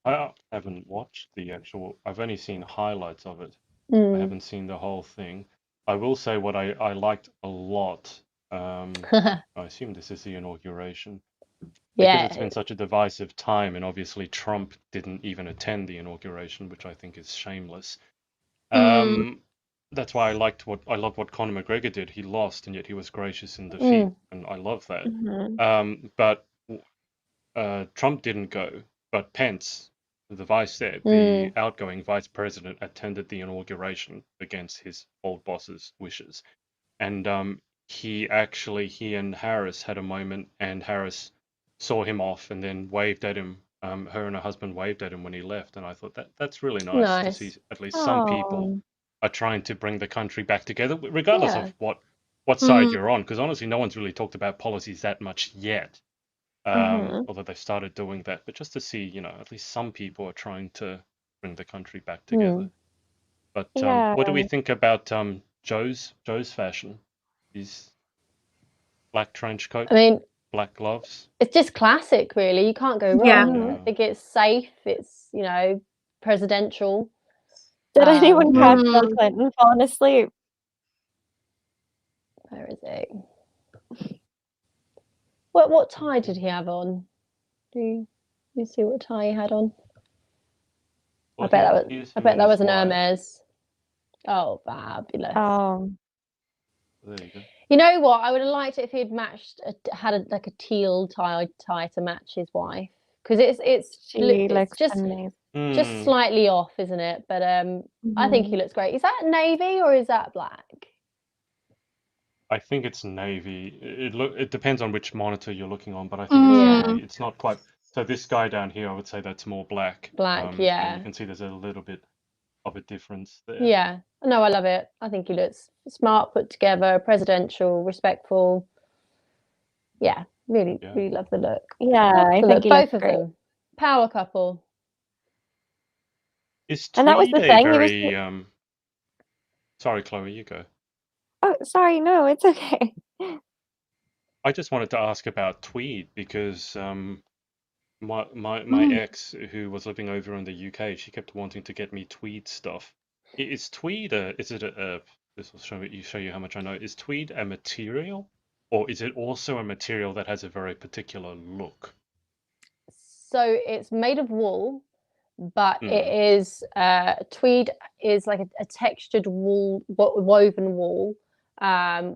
I haven't watched the actual. I've only seen highlights of it. I haven't seen the whole thing. I will say what I liked a lot. I assume this is the inauguration. Because it's been such a divisive time, and obviously Trump didn't even attend the inauguration, which I think is shameless. That's why I loved what Conor McGregor did. He lost, and yet he was gracious in defeat, and I love that. But Trump didn't go, but Pence the outgoing vice president attended the inauguration against his old boss's wishes, and he and Harris had a moment, and Harris saw him off and then waved at him. Her and her husband waved at him when he left, and I thought that's really nice to see. At least some people are trying to bring the country back together, regardless of what side you're on. Because honestly, no one's really talked about policies that much yet. Although they've started doing that, but just to see, at least some people are trying to bring the country back together. But what do we think about Joe's fashion? His black trench coat, I mean, black gloves. It's just classic, really. You can't go wrong. I think it's safe. It's presidential. Did anyone catch Bill Clinton falling asleep? Where is he? What tie did he have on? Do you see what tie he had on? Well, I bet that was an Hermes. Oh, fabulous! Oh, there you go. You know what? I would have liked it if he'd had a teal tie to match his wife, because it's just slightly off, isn't it? But I think he looks great. Is that navy or is that black? I think it's navy. It depends on which monitor you're looking on, but I think it's navy. It's not quite. So this guy down here, I would say that's more black. Black, yeah. And you can see there's a little bit of a difference there. Yeah. No, I love it. I think he looks smart, put together, presidential, respectful. Yeah, really love the look. Yeah, I think both of them. Power couple. Is Tweed that was the thing. Sorry, Chloe, you go. Oh, sorry, no, it's okay. I just wanted to ask about Tweed because my ex, who was living over in the UK, she kept wanting to get me Tweed stuff. Is Tweed this will show you how much I know. Is Tweed a material, or is it also a material that has a very particular look? So it's made of wool, but it is Tweed is like a textured wool, woven wool,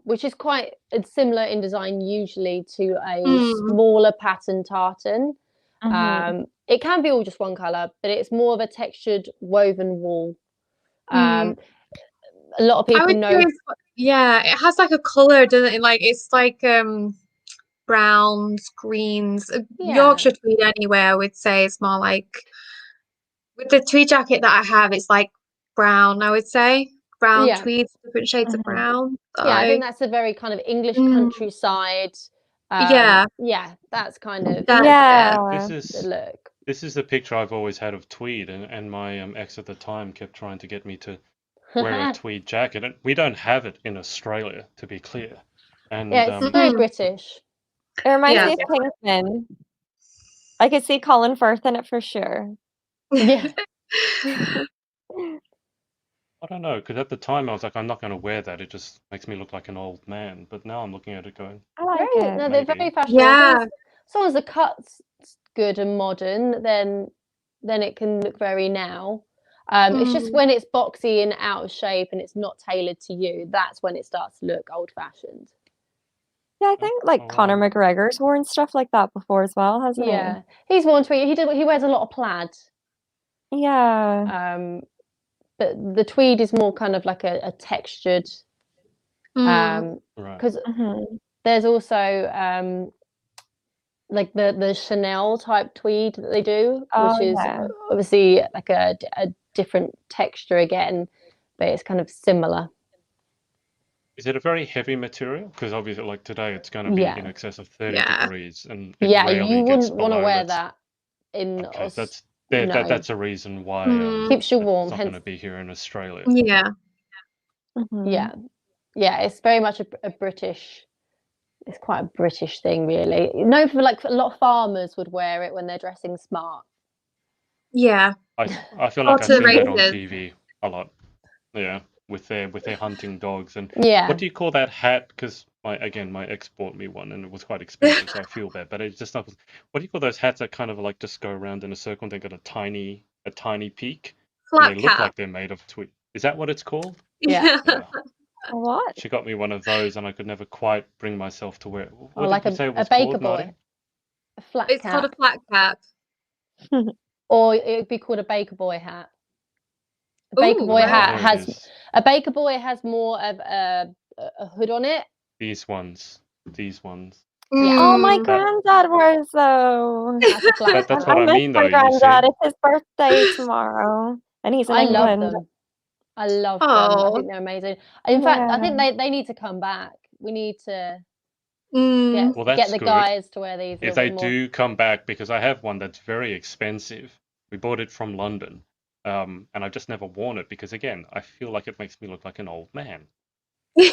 which is quite similar in design usually to a smaller pattern tartan. It can be all just one color, but it's more of a textured woven wool. A lot of people know. It has like a color, doesn't it? Like it's like browns, greens. Yorkshire Tweed anyway, I would say it's more like, with the tweed jacket that I have, it's like brown, I would say. Brown tweeds, different shades of brown. So. Yeah, I think that's a very kind of English countryside. Yeah, that's kind of the look. This is the picture I've always had of Tweed, and my ex at the time kept trying to get me to wear a tweed jacket. And we don't have it in Australia, to be clear. And it's very British. It reminds me of Kingsman. I could see Colin Firth in it for sure. Yeah. I don't know, because at the time I was like, I'm not going to wear that. It just makes me look like an old man. But now I'm looking at it going, I like it. No, they're very fashionable. Yeah. As long as the cut's good and modern, then it can look very now. It's just when it's boxy and out of shape and it's not tailored to you, that's when it starts to look old-fashioned. Yeah, I think Conor McGregor's worn stuff like that before as well, hasn't he? Yeah, he's worn tweed. He wears a lot of plaid. Yeah. But the tweed is more kind of like a textured. Because there's also like the Chanel type tweed that they do, which is obviously like a different texture again, but it's kind of similar. Is it a very heavy material? Because obviously, like today, it's going to be in excess of 30 degrees, and you wouldn't want to wear that in. Okay, that's a reason why keeps you warm. It's not going to be here in Australia. Yeah. Yeah. It's very much a British. It's quite a British thing, really. For like a lot of farmers would wear it when they're dressing smart. Yeah. I feel like I've seen that on TV a lot. Yeah, with their hunting dogs. And what do you call that hat? Because my ex bought me one and it was quite expensive, so I feel bad. But it's just not. What do you call those hats that kind of like just go around in a circle and they got a tiny peak? Flat and they look like they're made of tweed. Is that what it's called? Yeah. What? She got me one of those, and I could never quite bring myself to wear it. What like did you say it was a baker called, boy. Nadia? A flat It's cap. called a flat cap. or it would be called a baker boy hat. A baker Ooh, boy wow. hat There it has is. a baker boy has more of a hood on it. These ones. These ones. Yeah. Oh, my Mm. granddad wears those. That's a flat That's hat. what I miss mean, though. my You see. granddad. It's his birthday tomorrow, and he's in I love England. them. I love them. I think they're amazing. In fact, I think they need to come back. We need to Mm. Well, get that's the good. guys to wear these a If little they bit more. do come back, because I have one that's very expensive. We bought it from London, and I've just never worn it because, again, I feel like it makes me look like an old man. No,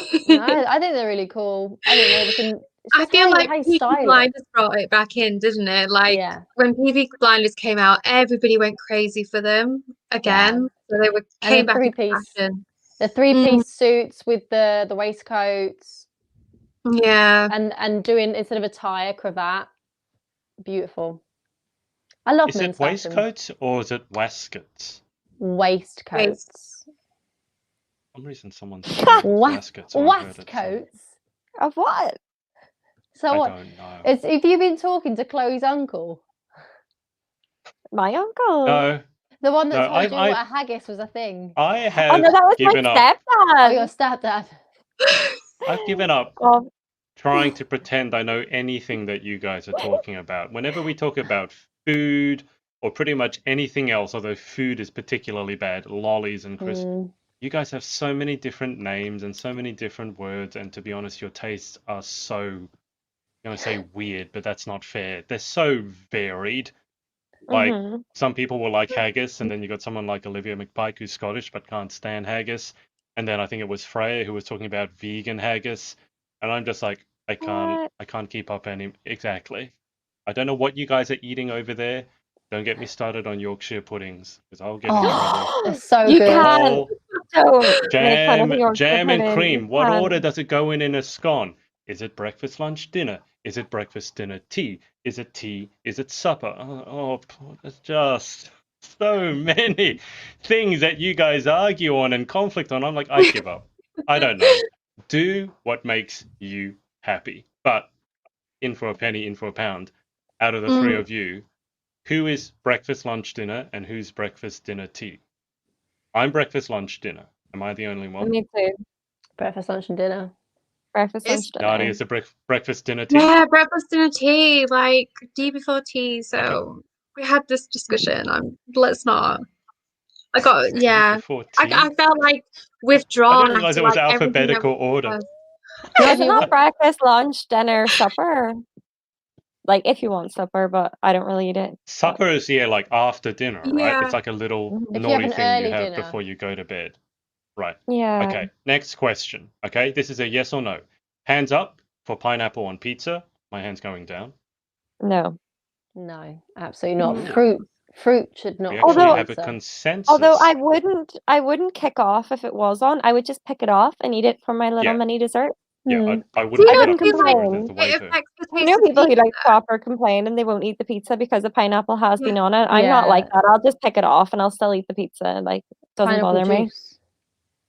I think they're really cool. I think they can. It's I just feel how like you Peaky style it. Blinders brought it back in, didn't it? Like Yeah. when Peaky Blinders came out, everybody went crazy for them again. So they were And came the back into three-piece. fashion. The three-piece suits with the waistcoats Yeah. and doing instead of a tie, a cravat. Beautiful. I love Is men's it fashion. waistcoats or is it waistcoats? Waistcoats. For some reason, someone said it was waistcoats. So I heard it, so Waistcoats. Of what? So I what? don't know. Have you been talking to Chloe's uncle? My uncle. No, The one that No, told you I- what a haggis was a thing. I Oh have no, that was my given up. Oh, your stepdad. stepdad. I've given up Oh, trying to pretend I know anything that you guys are talking about. Whenever we talk about food or pretty much anything else, although food is particularly bad, lollies and crisps, you guys have so many different names and so many different words. And to be honest, your tastes are so, I'm going to say weird, but that's not fair. They're so varied. Like some people will like haggis, and then you got someone like Olivia McPike who's Scottish but can't stand haggis. And then I think it was Freya who was talking about vegan haggis. And I'm just like, I can't keep up exactly. I don't know what you guys are eating over there. Don't get me started on Yorkshire puddings, because I'll get in trouble. It's so you good. can't. Don't make fun of Jam, Yorkshire jam and pudding. cream. You What can't. order does it go in a scone? Is it breakfast, lunch, dinner? Is it breakfast, dinner, tea? Is it tea? Is it supper? Oh, it's just so many things that you guys argue on and conflict on. I'm like, I give up. I don't know. Do what makes you happy. But in for a penny, in for a pound. Out of the three of you, who is breakfast, lunch, dinner, and who's breakfast, dinner, tea? I'm breakfast, lunch, dinner. Am I the only one? Me too. Breakfast, lunch, and dinner. Breakfast, lunch, It's dinner. Nadia is a breakfast, dinner, tea. yeah, breakfast and a tea, like tea before tea. So Okay. we had this discussion. Let's not. I got yeah. Before tea? I felt like I withdrawn. didn't realize after, it was like, everything that alphabetical we order. discussed. No, is it not breakfast, lunch, dinner, supper? Like if you want supper, but I don't really eat it. Supper is like after dinner, right? Yeah. It's like a little If you have naughty an thing you early have dinner. before you go to bed. Right. Yeah. Okay. Next question. Okay. This is a yes or no. Hands up for pineapple on pizza. My hand's going down. No. No, absolutely not. No. Fruit should not We be actually on have a pizza. consensus. Although I wouldn't kick off if it was on. I would just pick it off and eat it for my little Yeah. mini dessert. Yeah, I Do wouldn't you pick it not up feel and like throw it as the it waiter. affects the You taste know of people who pizza? like proper complain and they won't eat the pizza because the pineapple has been on it. I'm not Yeah. like that. I'll just pick it off and I'll still eat the pizza. Like it doesn't Pineapple bother me. juice.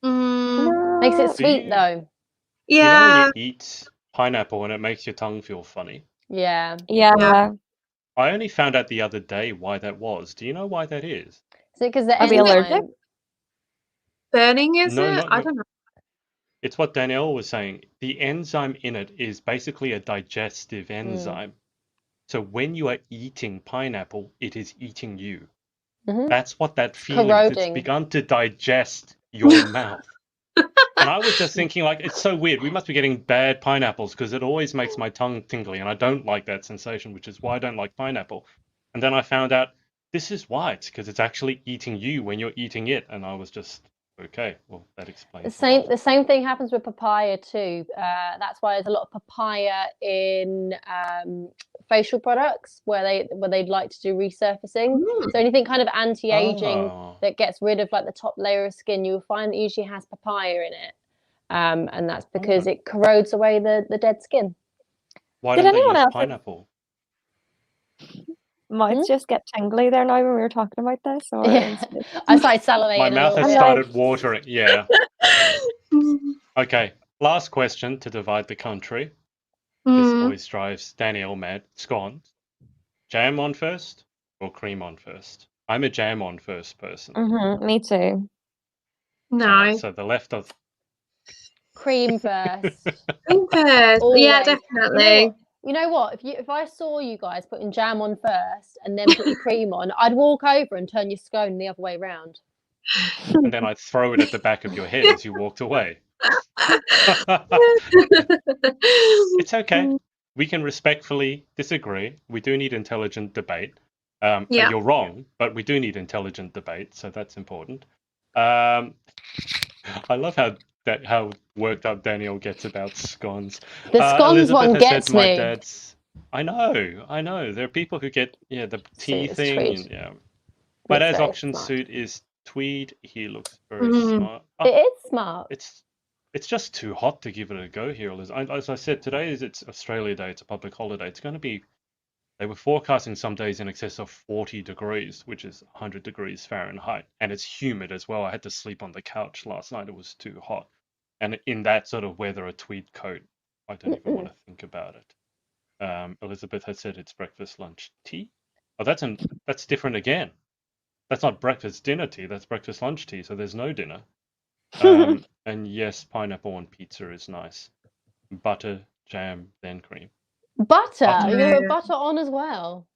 Mm, Makes it No. sweet though. You know when yeah. you eat pineapple and it makes your tongue feel funny? Yeah. Yeah. I only found out the other day why that was. Do you know why that is? Is it because the Are we allergic? enzyme? Burning, is No, it? not I don't know. It's what Danielle was saying. The enzyme in it is basically a digestive enzyme. So when you are eating pineapple, it is eating you. Mhm. That's what that feeling is. It's corroding. begun to digest your mouth. And I was just thinking, like, it's so weird. We must be getting bad pineapples because it always makes my tongue tingly, and I don't like that sensation, which is why I don't like pineapple. And then I found out this is why. It's because it's actually eating you when you're eating it. And I was just, okay, well, that explains a lot. The same thing happens with papaya too. That's why there's a lot of papaya in facial products where they'd like to do resurfacing. Mm. So anything kind of anti-aging Oh. that gets rid of like the top layer of skin, you'll find that usually has papaya in it, and that's because it corrodes away the dead skin. Why Did don't they anyone use else pineapple? mouths just get tingly there now when we were talking about this? Or Yeah. is it- I started salivating My a mouth little has bit. started watering. Yeah. Okay. Last question to divide the country. This always drives Danielle mad. Scones. Jam on first or cream on first? I'm a jam on first person. Me too. No. So the left of Cream first. Cream first. Yeah, Always. definitely. You know what? If I saw you guys putting jam on first and then put your cream on, I'd walk over and turn your scone the other way round. and then I'd throw it at the back of your head as you walked away. It's okay. We can respectfully disagree. We do need intelligent debate. Yeah. You're wrong, but we do need intelligent debate, so that's important. I love how worked up Danielle gets about scones. The scones Elizabeth one has gets said my me. dad's. I know. There are people who get the tea It's thing. Tweed. And, yeah. My It's dad's very auction smart. suit is tweed. He looks very Mhm. smart. It is smart. It's just too hot to give it a go here, Liz. As I said, today it's Australia Day. It's a public holiday. It's going to be. They were forecasting some days in excess of 40 degrees, which is 100 degrees Fahrenheit, and it's humid as well. I had to sleep on the couch last night. It was too hot, and in that sort of weather, a tweed coat, I don't even want to think about it. Elizabeth has said it's breakfast, lunch, tea. Oh, that's different again. That's not breakfast, dinner tea. That's breakfast, lunch tea. So there's no dinner. And yes, pineapple on pizza is nice. Butter, jam, then cream. Butter? Butter. You're gonna put butter on as well.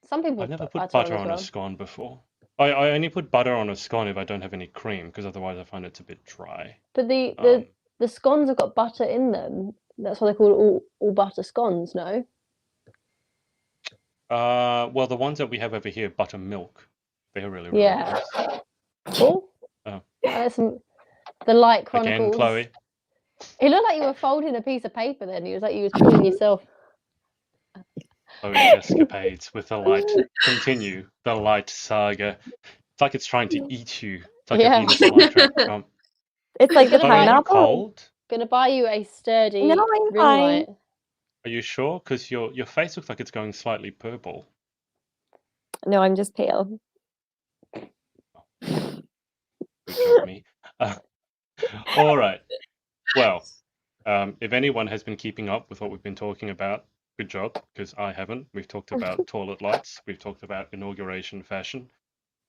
Some people I've never put put butter butter on as on well. a scone before. I only put butter on a scone if I don't have any cream, because otherwise I find it's a bit dry. But the scones have got butter in them. That's why they call it all butter scones, no? Well, the ones that we have over here, buttermilk, they're really, really Yeah. nice. Oh. Oh. The Light Again, Chronicles. Chloe. It looked like you were folding a piece of paper then. It was like you was pulling yourself. Chloe's escapades with the light. Continue the light saga. It's like it's trying to eat you. It's like a Venus flytrap. It's like the Chloe, are you pineapple. cold? Gonna buy you a sturdy No, I'm ring fine. light. Are you sure? Because your face looks like it's going slightly purple. No, I'm just pale. Good job, me. All right. Well, if anyone has been keeping up with what we've been talking about, good job, because I haven't. We've talked about toilet lights. We've talked about inauguration fashion,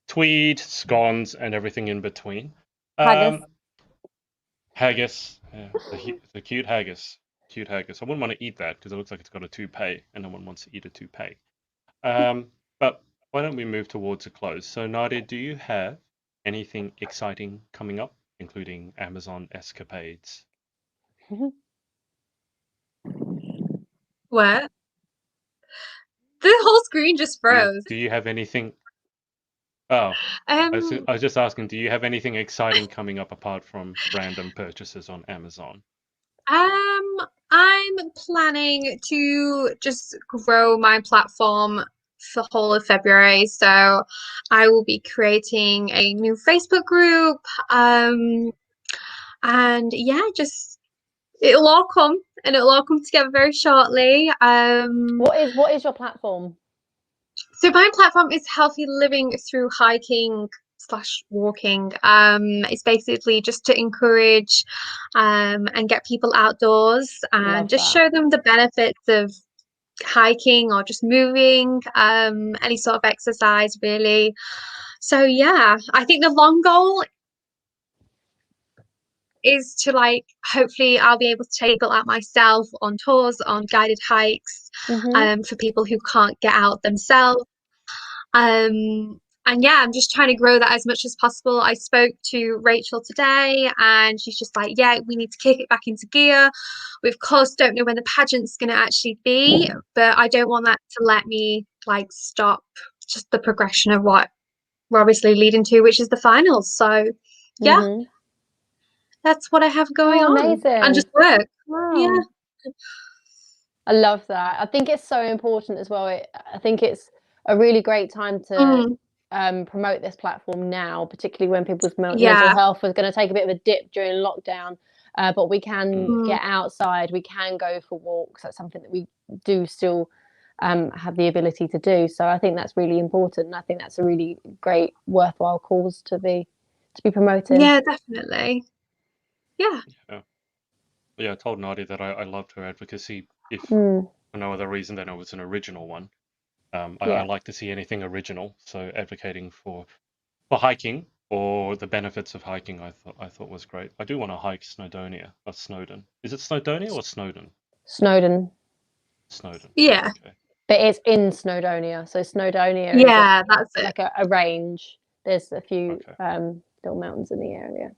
tweed, scones, and everything in between. Haggis. Haggis. Yeah, the cute haggis. Cute haggis. I wouldn't want to eat that because it looks like it's got a toupee, and no one wants to eat a toupee. But why don't we move towards a close? So, Nadia, do you have anything exciting coming up, including Amazon escapades? What? The whole screen just froze. Do you have anything? Oh, I was just asking, do you have anything exciting coming up apart from random purchases on Amazon? I'm planning to just grow my platform for the whole of February. So I will be creating a new Facebook group. And yeah, just it'll all come together very shortly. What is your platform? So my platform is healthy living through hiking / walking. It's basically just to encourage and get people outdoors and just show them the benefits of hiking or just moving, any sort of exercise really. So yeah, I think the long goal is to hopefully I'll be able to take people out myself on tours, on guided hikes, for people who can't get out themselves. And yeah, I'm just trying to grow that as much as possible. I spoke to Rachel today and she's just like, yeah, we need to kick it back into gear. We of course don't know when the pageant's going to actually be, but I don't want that to let me stop just the progression of what we're obviously leading to, which is the finals. So yeah, that's what I have going on. Amazing. And just work. Wow. Yeah. I love that. I think it's so important as well. I think it's a really great time to promote this platform now, particularly when people's mental health was going to take a bit of a dip during lockdown. But we can get outside, we can go for walks. That's something that we do still have the ability to do. So I think that's really important. And I think that's a really great, worthwhile cause to be promoting. Yeah, definitely. Yeah. Yeah, I told Nadia that I loved her advocacy, if for no other reason than it was an original one. I like to see anything original, so advocating for hiking or the benefits of hiking, I thought was great. I do want to hike Snowdonia or Snowdon. Is it Snowdonia or Snowdon? Snowdon. Snowdon. Yeah. Okay. But it's in Snowdonia. So Snowdonia Yeah, is that's it. like a range. There's a few Okay. little mountains in the area.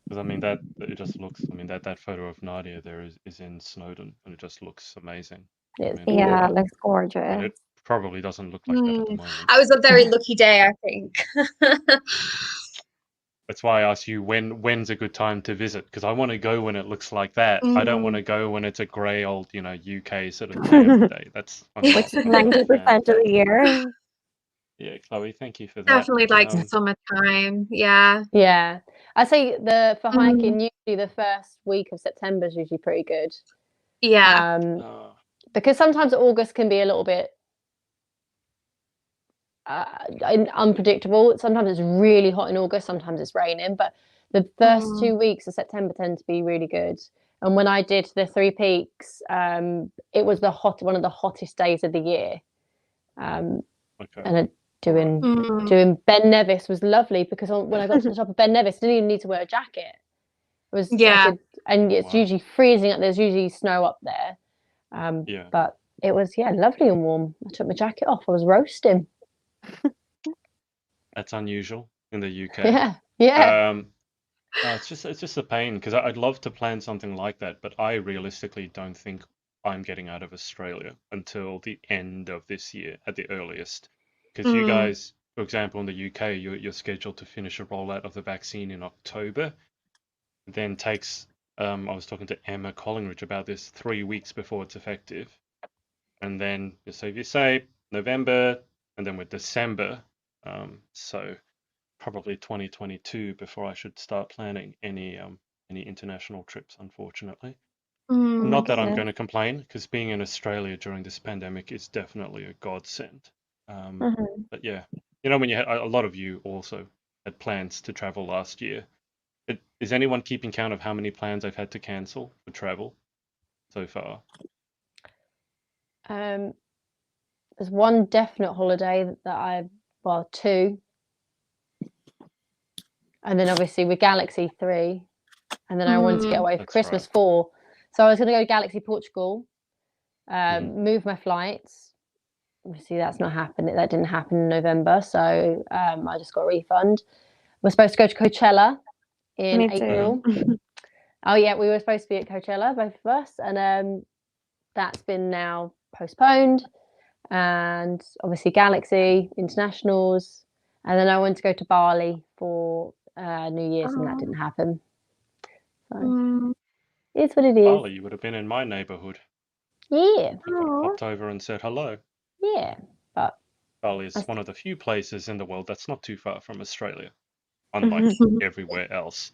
Because I mean that it just looks. I mean that photo of Nadia there is in Snowdon, and it just looks amazing. It's Yeah, it looks And gorgeous. it probably doesn't look like that at the moment. I was a very lucky day, I think. That's why I asked you when's a good time to visit, because I want to go when it looks like that. I don't want to go when it's a grey old, UK sort of damp day. That's Which is 90% of the year. Yeah, Chloe, thank you for that. Definitely like summertime. Yeah. Yeah. I say for hiking, usually the first week of September is usually pretty good. Yeah. Because sometimes August can be a little bit unpredictable. Sometimes it's really hot in August, sometimes it's raining, but the first 2 weeks of September tend to be really good. And when I did the Three Peaks, it was one of the hottest days of the year. And doing Ben Nevis was lovely, because when I got to the top of Ben Nevis, I didn't even need to wear a jacket. It was and it's usually freezing up. There's usually snow up there. But it was lovely and warm. I took my jacket off. I was roasting. That's unusual in the UK. Yeah. It's just a pain, because I'd love to plan something like that, but I realistically don't think I'm getting out of Australia until the end of this year at the earliest. Because you guys, for example, in the UK, you're scheduled to finish a rollout of the vaccine in October. Then takes, I was talking to Emma Collingridge about this, 3 weeks before it's effective. And then, so if you say November, and then with December, so probably 2022 before I should start planning any international trips, unfortunately. Not that I'm going to complain, because being in Australia during this pandemic is definitely a godsend. But yeah, when you had a lot of you also had plans to travel last year. Is anyone keeping count of how many plans I've had to cancel for travel so far? There's one definite holiday that two. And then obviously with Galaxy 3. And then I wanted to get away for Christmas 4. So I was going to go to Galaxy Portugal, move my flights. Obviously that's not happening. That didn't happen in November. So I just got a refund. We're supposed to go to Coachella in April. Oh yeah, we were supposed to be at Coachella, both of us. And that's been now postponed. And obviously Galaxy, internationals. And then I wanted to go to Bali for New Year's, and that didn't happen. So it's what it is. Bali, you would have been in my neighborhood. Yeah. I could have popped over and said hello. Yeah, but Bali is one of the few places in the world that's not too far from Australia, unlike everywhere else,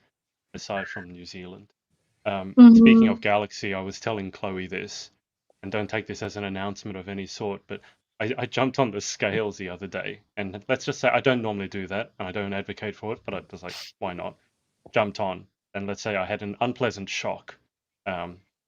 aside from New Zealand. Speaking of Galaxy, I was telling Chloe this, and don't take this as an announcement of any sort, but I jumped on the scales the other day, and let's just say I don't normally do that, and I don't advocate for it, but I was like, why not? Jumped on, and let's say I had an unpleasant shock,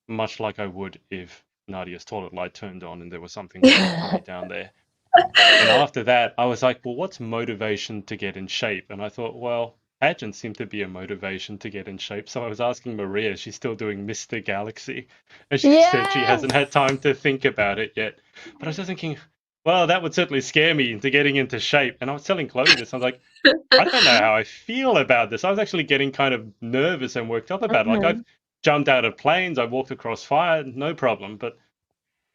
much like I would if Nadia's toilet light turned on and there was something down there. And after that, I was like, well, what's motivation to get in shape? And I thought, well, pageants seem to be a motivation to get in shape. So I was asking Maria, she's still doing Mr. Galaxy. And she said she hasn't had time to think about it yet. But I was just thinking, well, that would certainly scare me into getting into shape. And I was telling Chloe this. I was like, I don't know how I feel about this. I was actually getting kind of nervous and worked up about it. Like, I've jumped out of planes, I've walked across fire, no problem. But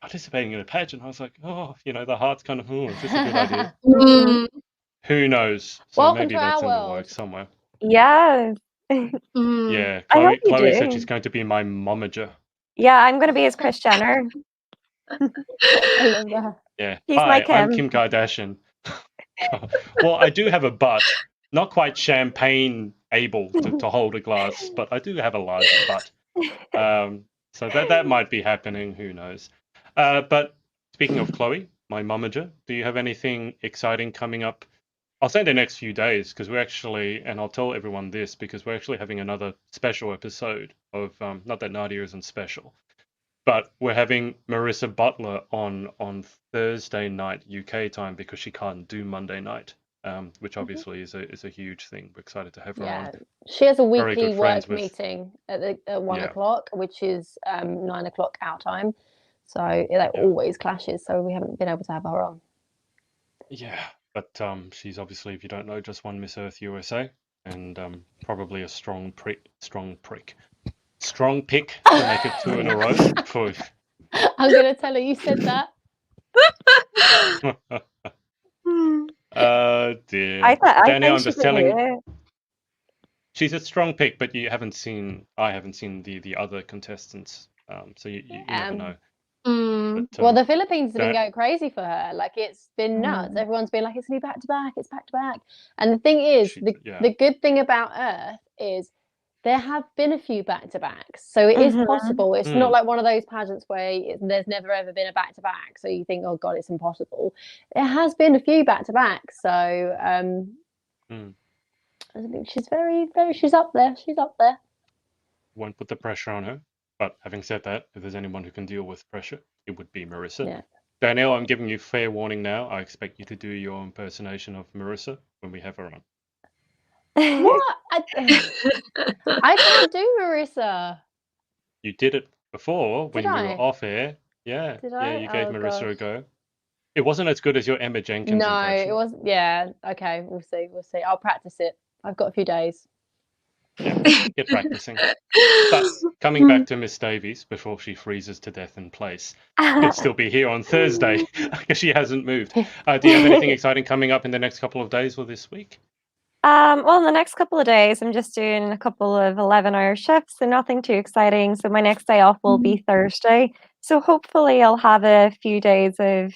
participating in a pageant, I was like, oh, the heart's kind of, is this a good idea? Who knows? So welcome maybe to that's our in the world. works somewhere. Yes. Yeah, Chloe said she's going to be my momager. Yeah, I'm going to be his Kris Jenner. I love that. Yeah. He's Hi, like I'm him. Kim Kardashian. Well, I do have a butt. Not quite champagne able to hold a glass, but I do have a large butt. So that might be happening. Who knows? But speaking of Chloe, my momager, do you have anything exciting coming up? I'll say the next few days, because we're actually, and I'll tell everyone this, because we're actually having another special episode of, not that Nadia isn't special, But we're having Marissa Butler on Thursday night UK time because she can't do Monday night, which obviously is a huge thing. We're excited to have her on. She has a Very weekly good friends work with- meeting at 1 Yeah. o'clock, which is 9 o'clock our time. So it always clashes. So we haven't been able to have her on. Yeah, but she's obviously, if you don't know, just won Miss Earth USA, and probably a strong pick to make it 2 in a row. For I'm going to tell her you said that. Dear. I Danielle, think I'm she just could telling. do it. She's a strong pick, but I haven't seen the other contestants, so you never know. But, Well, the Philippines have been that- going crazy for her. Like, it's been nuts. Everyone's been like, it's going to be back to back. It's back to back. And the thing is, the good thing about Earth is there have been a few back to backs. So it is possible. It's not like one of those pageants where there's never ever been a back to back. So you think, oh God, it's impossible. There has been a few back to backs. So I think she's she's up there. She's up there. Won't put the pressure on her. But having said that, if there's anyone who can deal with pressure, it would be Marissa. Yeah. Danielle, I'm giving you fair warning now. I expect you to do your impersonation of Marissa when we have her on. What? I can't do Marissa. You did it before when we were off air. Yeah. Did Yeah, I? you gave Oh, Marissa a gosh. go. It wasn't as good as your Emma Jenkins No, impression. it wasn't. Yeah. Okay. We'll see. We'll see. I'll practice it. I've got a few days. Yeah, get practicing. But coming back to Miss Davies before she freezes to death in place, could still be here on Thursday because she hasn't moved. Do you have anything exciting coming up in the next couple of days or this week? Well, in the next couple of days, I'm just doing a couple of 11-hour shifts, so nothing too exciting. So my next day off will be Thursday. So hopefully I'll have a few days of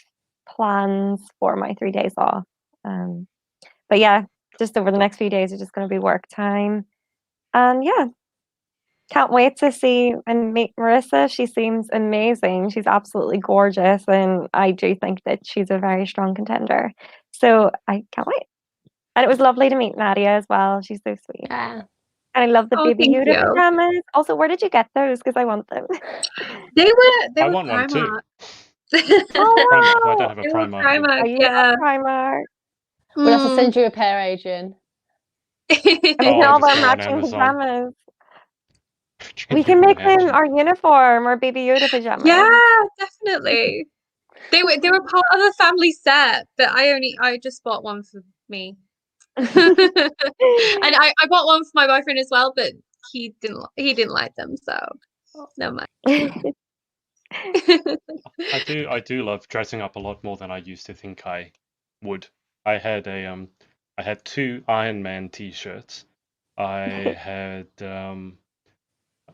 plans for my 3 days off. But yeah, just over the next few days are just going to be work time. And yeah, can't wait to see and meet Marissa. She seems amazing. She's absolutely gorgeous, and I do think that she's a very strong contender. So I can't wait. And it was lovely to meet Nadia as well. She's so sweet. Yeah. And I love the Baby thank Yoda you. pajamas. Also, where did you get those? Because I want them. They I were want one too. Primark. Oh, Primark. Well, I don't have a They were Primark. Primark, Are you yeah. at Primark? We'll have to send you a pair, Adrian. And we Oh, can I'll all just wear go on matching Amazon. pajamas. We can make them our uniform or Baby Yoda pajamas. Yeah, definitely. They were part of a family set, but I just bought one for me. And I bought one for my boyfriend as well, but he didn't like them, so no mind. I do love dressing up a lot more than I used to think I would. I had 2 Iron Man t-shirts. I had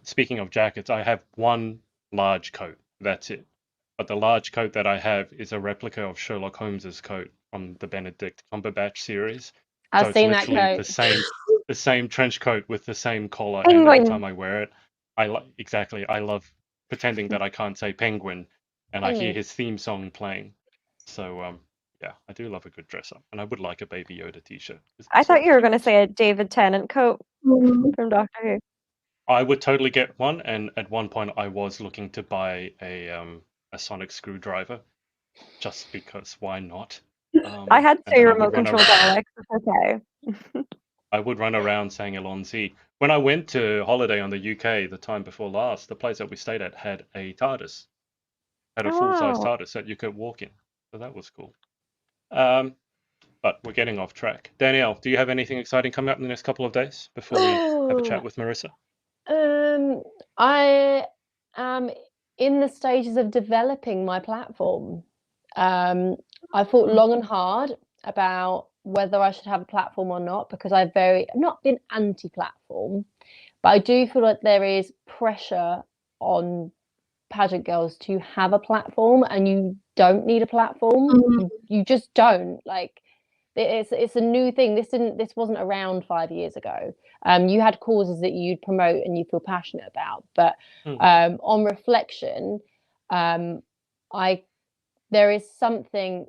speaking of jackets, I have 1 large coat. That's it. But the large coat that I have is a replica of Sherlock Holmes's coat from the Benedict Cumberbatch series. I've seen that literally coat. the same trench coat with the same collar, and every time I wear it, I love pretending that I can't say penguin, and I hear his theme song playing. So yeah, I do love a good dress up, and I would like a Baby Yoda t-shirt. I thought you were going to say a David Tennant coat from Doctor Who. I would totally get one, and at one point I was looking to buy a sonic screwdriver, just because why not? I had and 2 then I would remote run control around- Daleks. It's okay. I would run around saying Alonzi. When I went to holiday on the UK the time before last, the place that we stayed at had a TARDIS, had a Oh, full-size wow. TARDIS that you could walk in, so that was cool. But we're getting off track. Danielle, do you have anything exciting coming up in the next couple of days before we have a chat with Marissa? I am in the stages of developing my platform. I thought long and hard about whether I should have a platform or not, because I've not been anti-platform, but I do feel like there is pressure on pageant girls to have a platform, and you don't need a platform. You just don't. Like, it's a new thing. This wasn't around 5 years ago. You had causes that you'd promote and you feel passionate about, but on reflection, there is something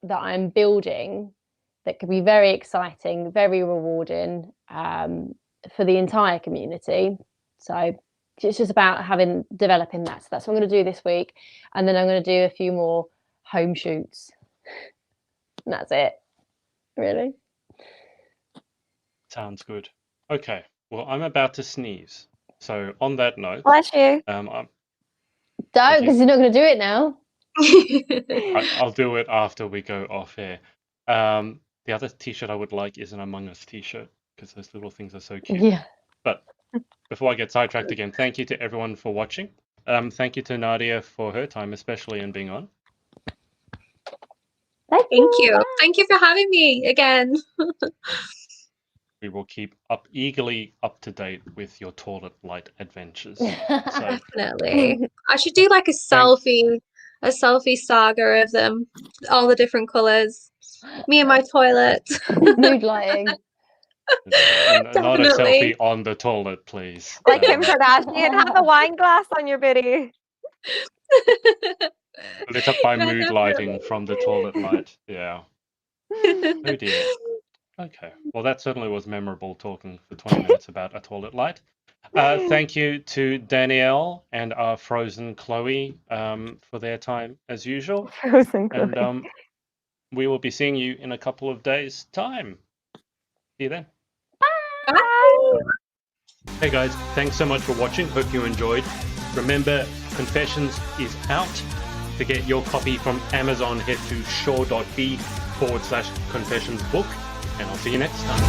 that I'm building that could be very exciting, very rewarding for the entire community. So It's just about developing that. So that's what I'm going to do this week, and then I'm going to do a few more home shoots. And that's it, really. Sounds good. Okay. Well, I'm about to sneeze. So on that note, Bless you. Don't, because you're not going to do it now. I'll do it after we go off air. The other T-shirt I would like is an Among Us T-shirt because those little things are so cute. Yeah. But before I get sidetracked again, thank you to everyone for watching. Thank you to Nadia for her time, especially in being on. Thank you. Thank you for having me again. We will keep eagerly up to date with your toilet light adventures. So, definitely. I should do like a selfie saga of them, all the different colours. Me and my toilet. Mood lighting. Not a selfie on the toilet, please. Like Kim Kardashian, have a wine glass on your biddy. Lit up by mood lighting from the toilet light. Yeah. Oh dear. Okay. Well, that certainly was memorable, talking for 20 minutes about a toilet light. Thank you to Danielle and our frozen Chloe for their time as usual. Frozen Chloe. And we will be seeing you in a couple of days' time. See you then. Bye. Hey guys, thanks so much for watching. Hope you enjoyed. Remember, Confessions is out. To get your copy from Amazon, head to shaw.b/confessionsbook. And I'll see you next time.